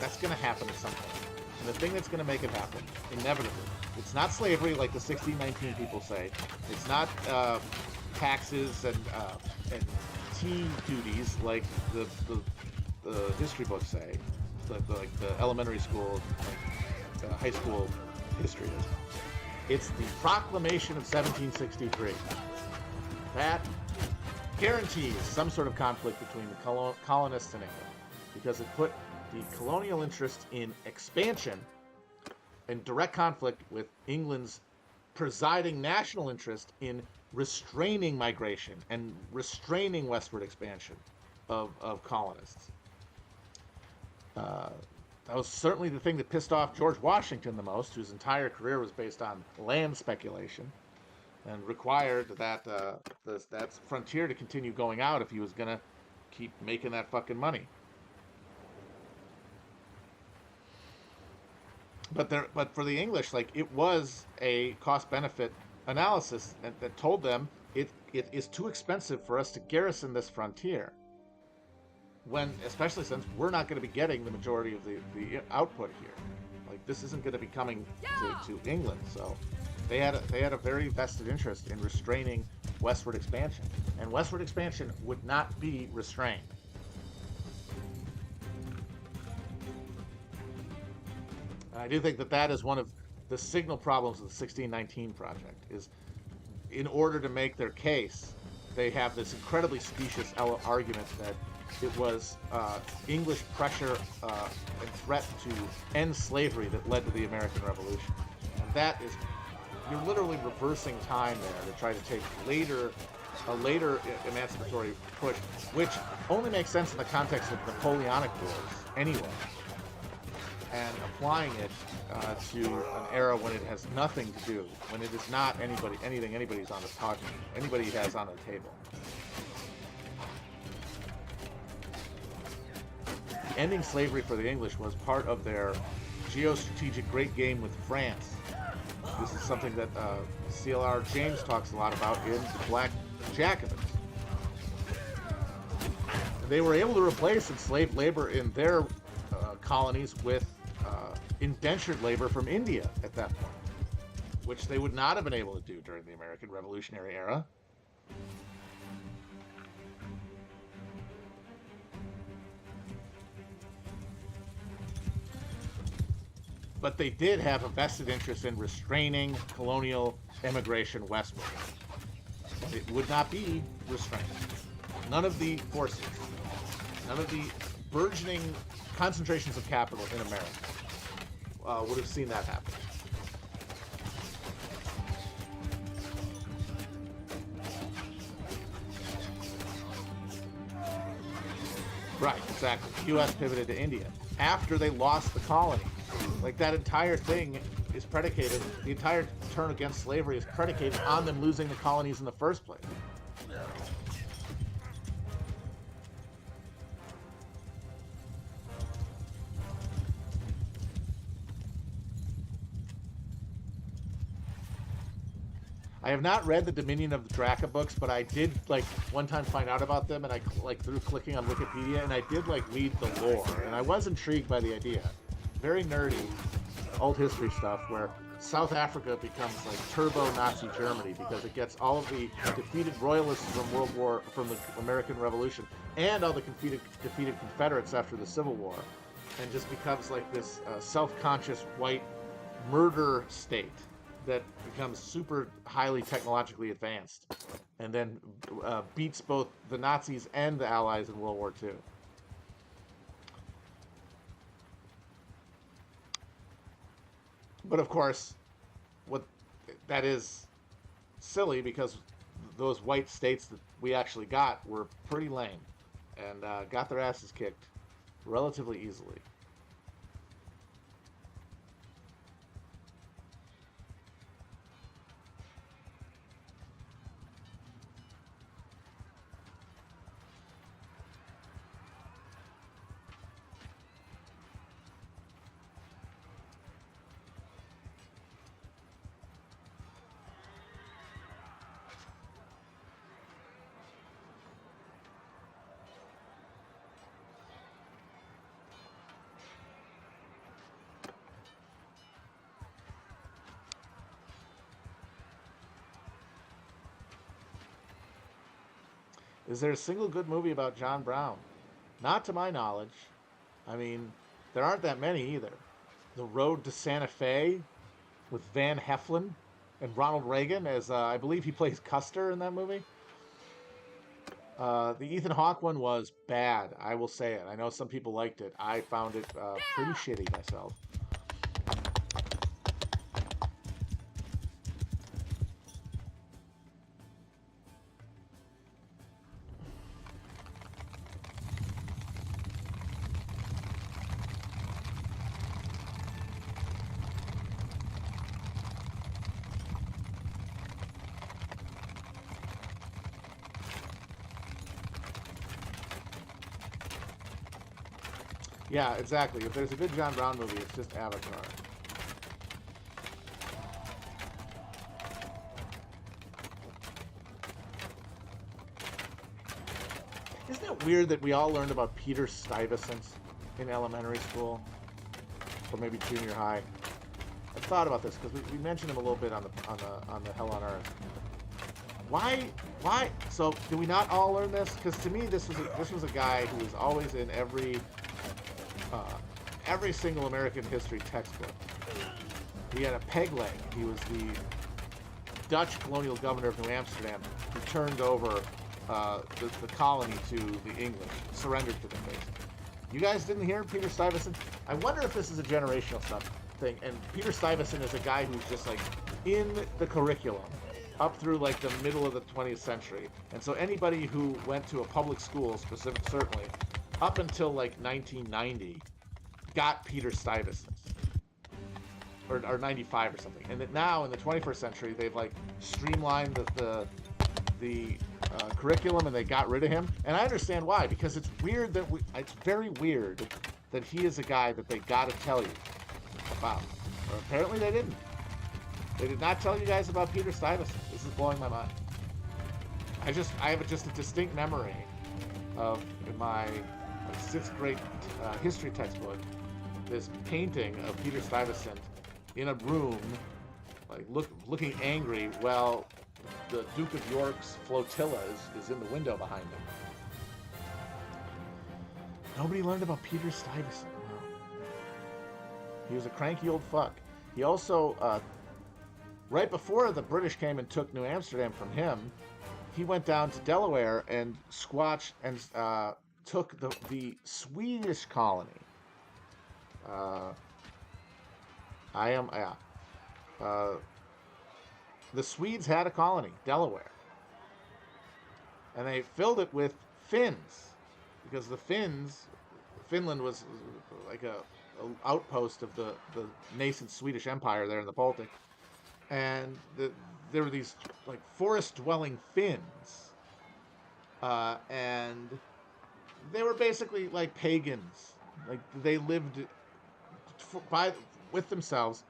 that's going to happen at some point. And the thing that's going to make it happen, inevitably, it's not slavery like the 1619 people say. It's not taxes and tea duties like the history books say, like the elementary school, like high school history is. It's the Proclamation of 1763. That guarantees some sort of conflict between the colonists and England, because it put the colonial interest in expansion in direct conflict with England's presiding national interest in restraining migration and restraining westward expansion of colonists. That was certainly the thing that pissed off George Washington the most, whose entire career was based on land speculation, and required that that frontier to continue going out if he was going to keep making that fucking money. But for the English, like, it was a cost-benefit analysis that told them it is too expensive for us to garrison this frontier. When, especially since we're not going to be getting the majority of the output here. Like, this isn't going to be coming to England, so they had a very vested interest in restraining westward expansion, and westward expansion would not be restrained. I do think that that is one of the signal problems of the 1619 project. Is in order to make their case, they have this incredibly specious argument that it was English pressure and threat to end slavery that led to the American Revolution. And that is, you're literally reversing time there to try to take a later emancipatory push, which only makes sense in the context of Napoleonic Wars anyway, and applying it to an era when it has nothing to do, when it is not anything anybody's on the talking, anybody has on the table. Ending slavery for the English was part of their geostrategic great game with France. This is something that CLR James talks a lot about in Black Jacobins. They were able to replace enslaved labor in their colonies with indentured labor from India at that point, which they would not have been able to do during the American Revolutionary era. But they did have a vested interest in restraining colonial immigration westward. It would not be restrained. None of the forces, none of the burgeoning concentrations of capital in America would have seen that happen. Right, exactly. The U.S. pivoted to India after they lost the colony. Like, that entire thing is predicated, the entire turn against slavery is predicated on them losing the colonies in the first place. I have not read the Dominion of the Draka books, but I did, like, one time find out about them, and I, like, through clicking on Wikipedia, and I did, like, read the lore, and I was intrigued by the idea. Very nerdy, old history stuff, where South Africa becomes, like, turbo-Nazi Germany, because it gets all of the defeated royalists from the American Revolution, and all the defeated Confederates after the Civil War, and just becomes, like, this self-conscious white murder state that becomes super highly technologically advanced, and then beats both the Nazis and the Allies in World War II. But of course, what that is silly, because those white states that we actually got were pretty lame and got their asses kicked relatively easily. Is there a single good movie about John Brown? Not to my knowledge. I mean, there aren't that many either. The Road to Santa Fe with Van Heflin and Ronald Reagan as, I believe he plays Custer in that movie. The Ethan Hawke one was bad, I will say it. I know some people liked it. I found it pretty shitty myself. Yeah, exactly. If there's a good John Brown movie, it's just Avatar. Isn't it weird that we all learned about Peter Stuyvesant in elementary school? Or maybe junior high? I've thought about this because we mentioned him a little bit on the Hell on Earth. Why? So, do we not all learn this? Because to me, this was a guy who was always in every single American history textbook. He had a peg leg. He was the Dutch colonial governor of New Amsterdam who turned over the colony to the English, surrendered to them, basically. You guys didn't hear Peter Stuyvesant? I wonder if this is a generational thing. And Peter Stuyvesant is a guy who's just like in the curriculum up through like the middle of the 20th century. And so anybody who went to a public school, certainly, up until like 1990, got Peter Stuyvesant. Or 95 or something. And that now in the 21st century, they've like streamlined the curriculum and they got rid of him. And I understand why, because it's weird that it's very weird that he is a guy that they gotta tell you about. Or apparently they didn't. They did not tell you guys about Peter Stuyvesant. This is blowing my mind. I have just a distinct memory of in my 6th grade history textbook, this painting of Peter Stuyvesant in a room, like looking angry, while the Duke of York's flotilla is in the window behind him. Nobody learned about Peter Stuyvesant. He was a cranky old fuck. He also, right before the British came and took New Amsterdam from him, he went down to Delaware and squashed and took the Swedish colony. The Swedes had a colony, Delaware, and they filled it with Finns, because Finland was like a outpost of the nascent Swedish Empire there in the Baltic, and there were these like forest-dwelling Finns, and they were basically like pagans, like they lived with themselves.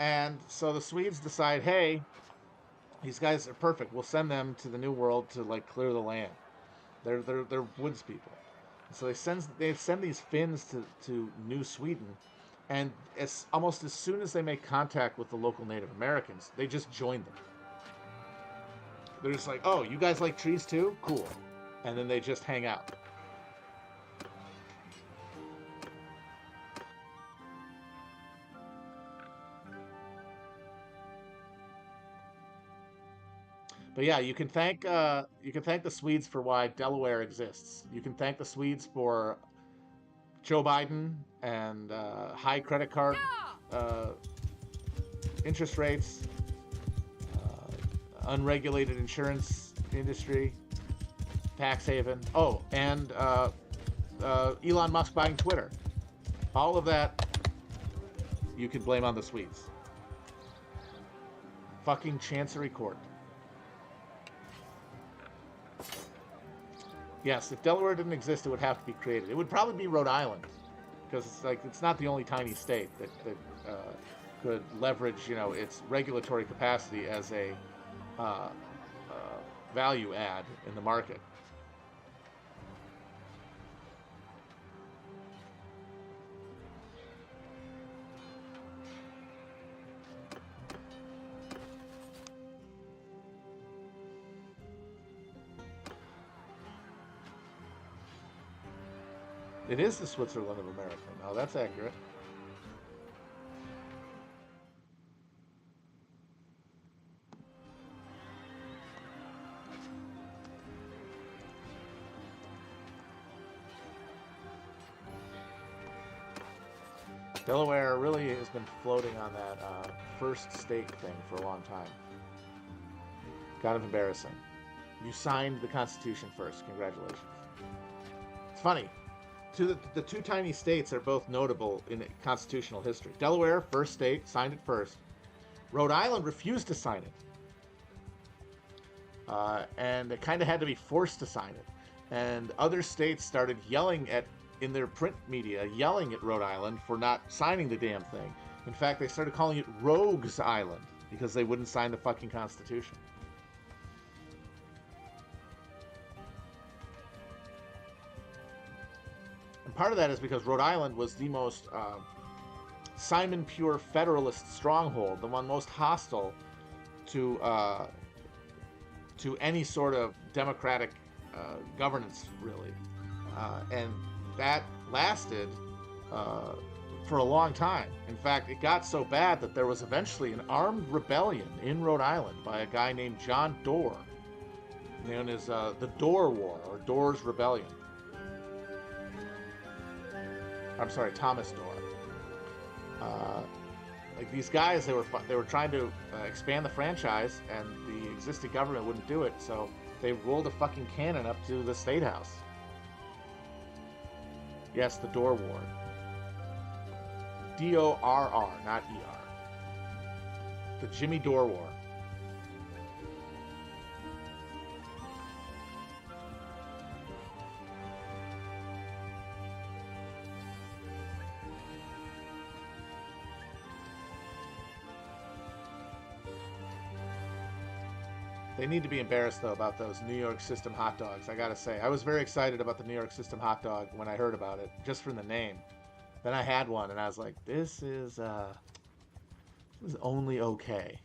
And so the Swedes decide, hey, these guys are perfect. We'll send them to the New World to like clear the land. They're woods people. And so they send these Finns to New Sweden, and almost as soon as they make contact with the local Native Americans, they just join them. They're just like, oh, you guys like trees too? Cool. And then they just hang out. But yeah, you can thank the Swedes for why Delaware exists. You can thank the Swedes for Joe Biden and high credit card interest rates, unregulated insurance industry, tax haven. Oh, and Elon Musk buying Twitter. All of that you can blame on the Swedes. Fucking Chancery Court. Yes, if Delaware didn't exist, it would have to be created. It would probably be Rhode Island, because it's not the only tiny state that could leverage, its regulatory capacity as a value add in the market. It is the Switzerland of America. Now that's accurate. Delaware really has been floating on that first state thing for a long time. Kind of embarrassing. You signed the Constitution first. Congratulations. It's funny. The two tiny states are both notable in constitutional history. Delaware, first state, signed it first. Rhode Island refused to sign it. And it kind of had to be forced to sign it. And other states started in their print media, yelling at Rhode Island for not signing the damn thing. In fact, they started calling it Rogues Island because they wouldn't sign the fucking Constitution. And part of that is because Rhode Island was the most Simon Pure Federalist stronghold, the one most hostile to any sort of democratic governance, really. And that lasted for a long time. In fact, it got so bad that there was eventually an armed rebellion in Rhode Island by a guy named John Dorr, known as the Dorr War, or Dorr's Rebellion. I'm sorry, Thomas Dorr. Like these guys, they were trying to expand the franchise, and the existing government wouldn't do it, so they rolled a fucking cannon up to the State House. Yes, the Dorr War. D-O-R-R, not E-R. The Jimmy Dorr War. They need to be embarrassed, though, about those New York System hot dogs, I gotta say. I was very excited about the New York System hot dog when I heard about it, just from the name. Then I had one, and I was like, this is only okay.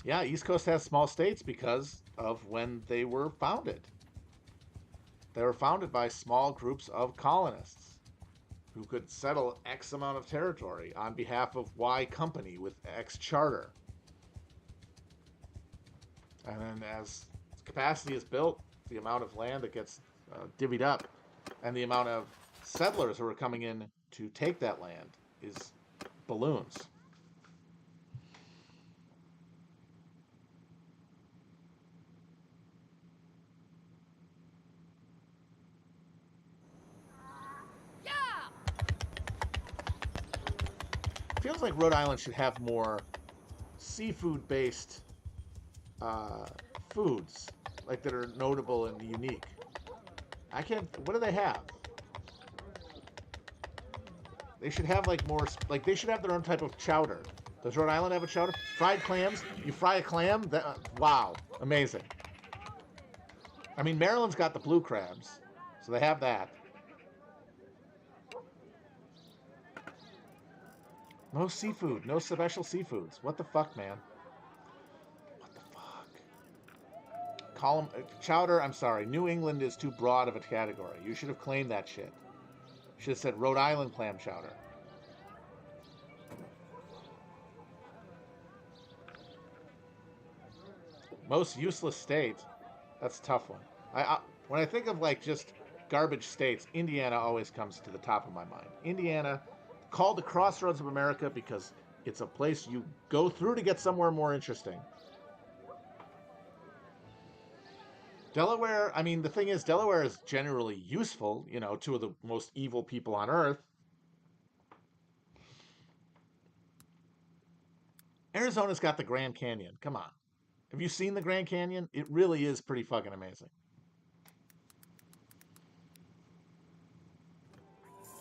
Yeah, East Coast has small states because of when they were founded. They were founded by small groups of colonists who could settle X amount of territory on behalf of Y company with X charter. And then as capacity is built, the amount of land that gets divvied up and the amount of settlers who are coming in to take that land is balloons. Feels like Rhode Island should have more seafood-based foods, like that are notable and unique. I can't. What do they have? They should have like more. Like they should have their own type of chowder. Does Rhode Island have a chowder? Fried clams. You fry a clam. That, wow, amazing. I mean, Maryland's got the blue crabs, so they have that. No seafood. No special seafoods. What the fuck, man? What the fuck? Call them chowder. I'm sorry. New England is too broad of a category. You should have claimed that shit. You should have said Rhode Island clam chowder. Most useless state. That's a tough one. When I think of like just garbage states, Indiana always comes to the top of my mind. Indiana, called the Crossroads of America because it's a place you go through to get somewhere more interesting. Delaware, I mean, the thing is, Delaware is generally useful, you know, to the most evil people on Earth. Arizona's got the Grand Canyon. Come on. Have you seen the Grand Canyon? It really is pretty fucking amazing.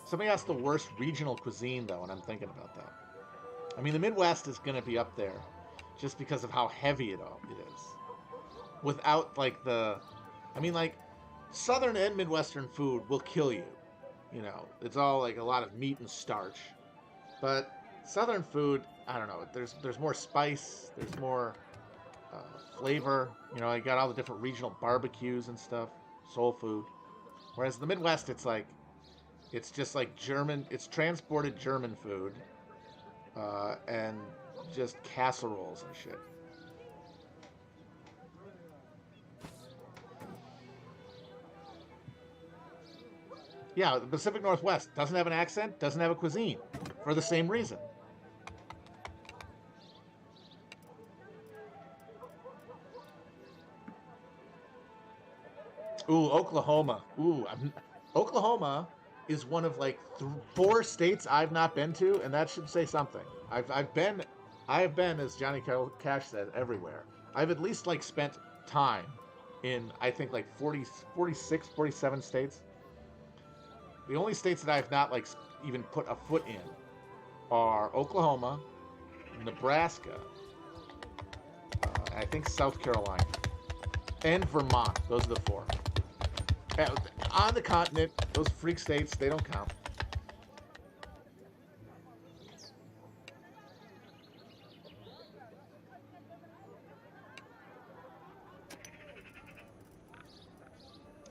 Somebody asked the worst regional cuisine, though, and I'm thinking about that. I mean, the Midwest is going to be up there just because of how heavy it is. Without, like, I mean, like, Southern and Midwestern food will kill you. You know, it's all, like, a lot of meat and starch. But Southern food, I don't know, there's more spice, there's more flavor. You know, you got all the different regional barbecues and stuff, soul food. Whereas the Midwest, it's like, it's just like German, it's transported German food, and just casseroles and shit. Yeah, the Pacific Northwest doesn't have an accent, doesn't have a cuisine, for the same reason. Ooh, Oklahoma. Ooh, Oklahoma is one of like 4 states I've not been to, and that should say something. I have been, as Johnny Cash said, everywhere. I've at least like spent time in, I think, like 46, 47 states. The only states that I have not like even put a foot in are Oklahoma, Nebraska, I think South Carolina, and Vermont. Those are the 4. On the continent, those freak states, they don't count.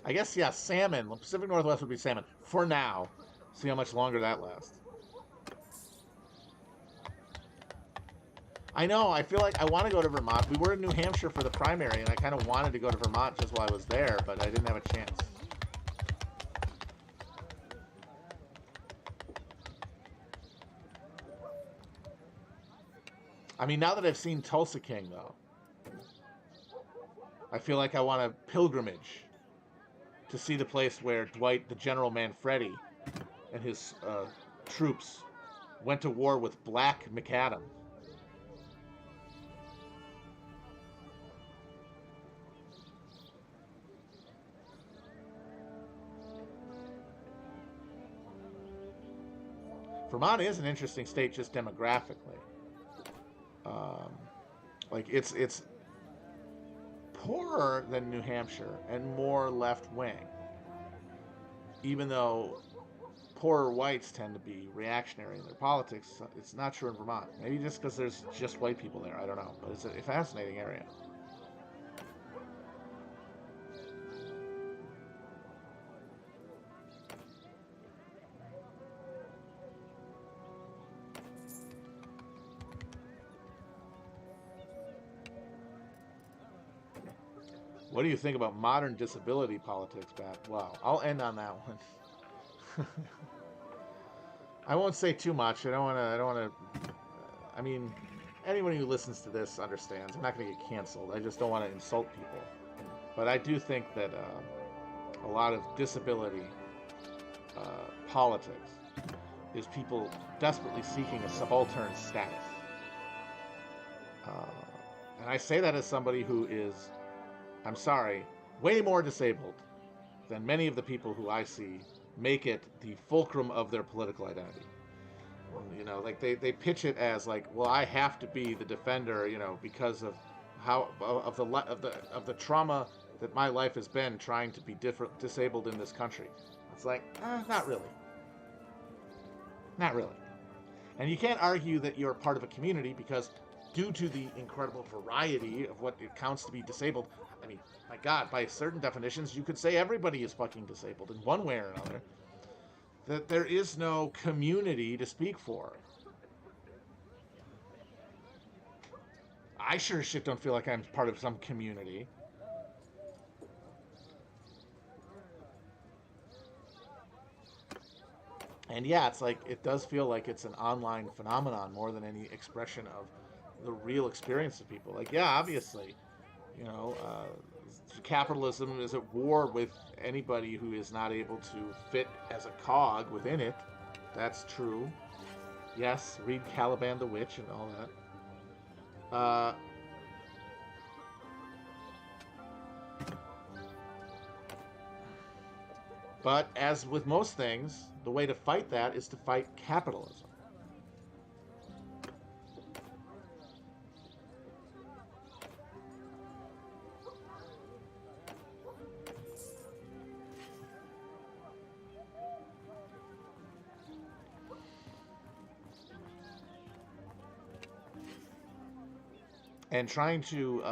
I guess, yeah, salmon. The Pacific Northwest would be salmon. For now. See how much longer that lasts. I know, I feel like I want to go to Vermont. We were in New Hampshire for the primary, and I kind of wanted to go to Vermont just while I was there, but I didn't have a chance. I mean, now that I've seen Tulsa King, though, I feel like I want a pilgrimage to see the place where Dwight, the General Manfredi, and his troops went to war with Black McAdam. Vermont is an interesting state just demographically. Like it's poorer than New Hampshire and more left wing. Even though poorer whites tend to be reactionary in their politics, it's not true in Vermont. Maybe just because there's just white people there. I don't know, but it's a fascinating area. What do you think about modern disability politics, Pat? Wow, I'll end on that one. I won't say too much. I don't want to. I mean, anyone who listens to this understands. I'm not going to get canceled. I just don't want to insult people. But I do think that a lot of disability politics is people desperately seeking a subaltern status. And I say that as somebody who is, I'm sorry, way more disabled than many of the people who I see make it the fulcrum of their political identity. You know, like they pitch it as like, well, I have to be the defender, you know, because of how of the trauma that my life has been trying to be disabled in this country. It's like, not really. Not really. And you can't argue that you're part of a community because due to the incredible variety of what it counts to be disabled, I mean, my God, by certain definitions, you could say everybody is fucking disabled in one way or another. That there is no community to speak for. I sure as shit don't feel like I'm part of some community. And yeah, it's like, it does feel like it's an online phenomenon more than any expression of the real experience of people. Like, yeah, obviously, you know, capitalism is at war with anybody who is not able to fit as a cog within it. That's true. Yes, read Caliban the Witch and all that. But as with most things, the way to fight that is to fight capitalism. And trying to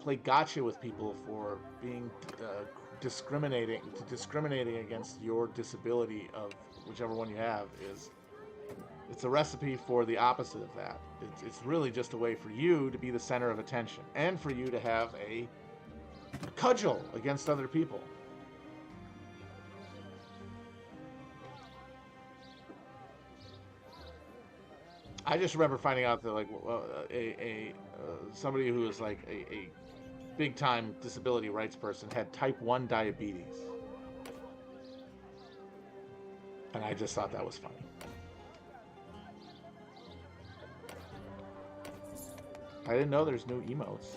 play gotcha with people for being discriminating against your disability of whichever one you have it's a recipe for the opposite of that. It's really just a way for you to be the center of attention and for you to have a cudgel against other people. I just remember finding out that like somebody who was like a big time disability rights person had type 1 diabetes. And I just thought that was funny. I didn't know there's new emotes.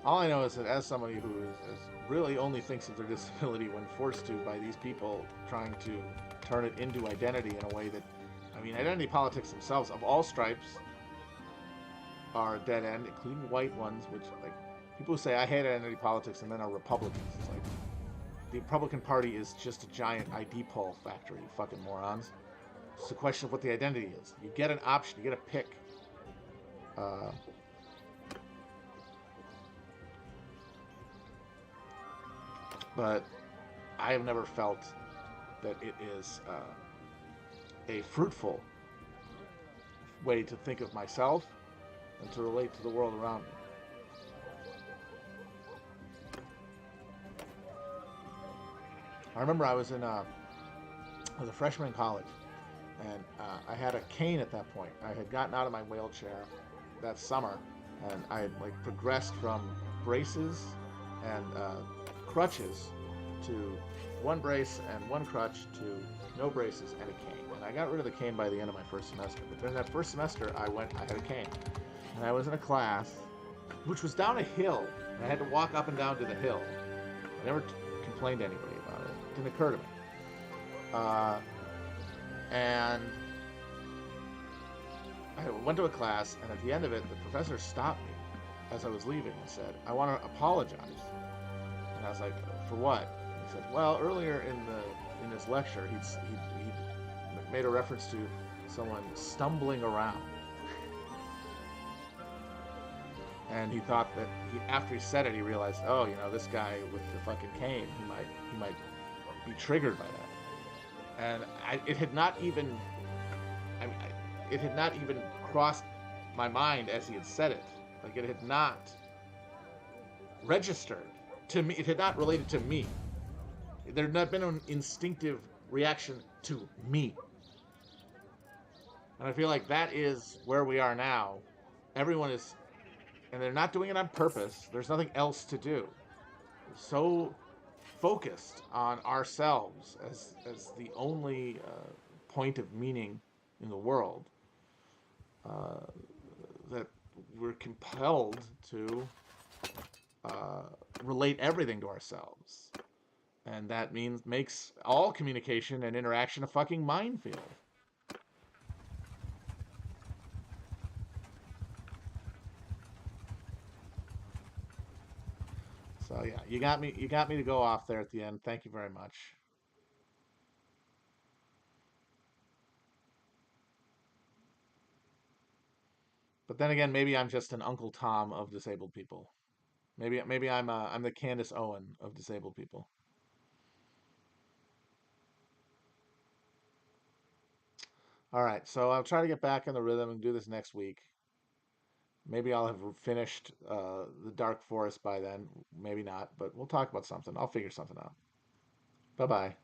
All I know is that as somebody who is really only thinks of their disability when forced to by these people trying to turn it into identity in a way that, I mean, identity politics themselves of all stripes are a dead end, including white ones, which, like, people who say I hate identity politics and then are Republicans. It's like, the Republican Party is just a giant ID poll factory, you fucking morons. It's a question of what the identity is. You get an option, you get a pick. Uh, but I have never felt that it is a fruitful way to think of myself and to relate to the world around me. I remember I was a freshman in college, and I had a cane at that point. I had gotten out of my wheelchair that summer, and I had like progressed from braces and crutches to one brace and one crutch to no braces and a cane. And I got rid of the cane by the end of my first semester. But during that first semester, I had a cane, and I was in a class which was down a hill, and I had to walk up and down to the hill. I never complained to anybody about it. It didn't occur to me. And I went to a class, and at the end of it, the professor stopped me as I was leaving and said, "I want to apologize." And I was like, "For what?" He said, "Well, earlier in his lecture, he made a reference to someone stumbling around, and he thought that after he said it, he realized, oh, this guy with the fucking cane, he might be triggered by that." And it had not even, it had not even crossed my mind as he had said it. Like, it had not registered to me. It had not related to me. There had not been an instinctive reaction to me. And I feel like that is where we are now. Everyone is, and they're not doing it on purpose. There's nothing else to do. So focused on ourselves as the only point of meaning in the world uh, that we're compelled to uh, relate everything to ourselves, and that makes all communication and interaction a fucking minefield. So yeah, you got me. You got me to go off there at the end. Thank you very much. But then again, maybe I'm just an Uncle Tom of disabled people. Maybe I'm the Candace Owen of disabled people. All right, so I'll try to get back in the rhythm and do this next week. Maybe I'll have finished the Dark Forest by then. Maybe not, but we'll talk about something. I'll figure something out. Bye bye.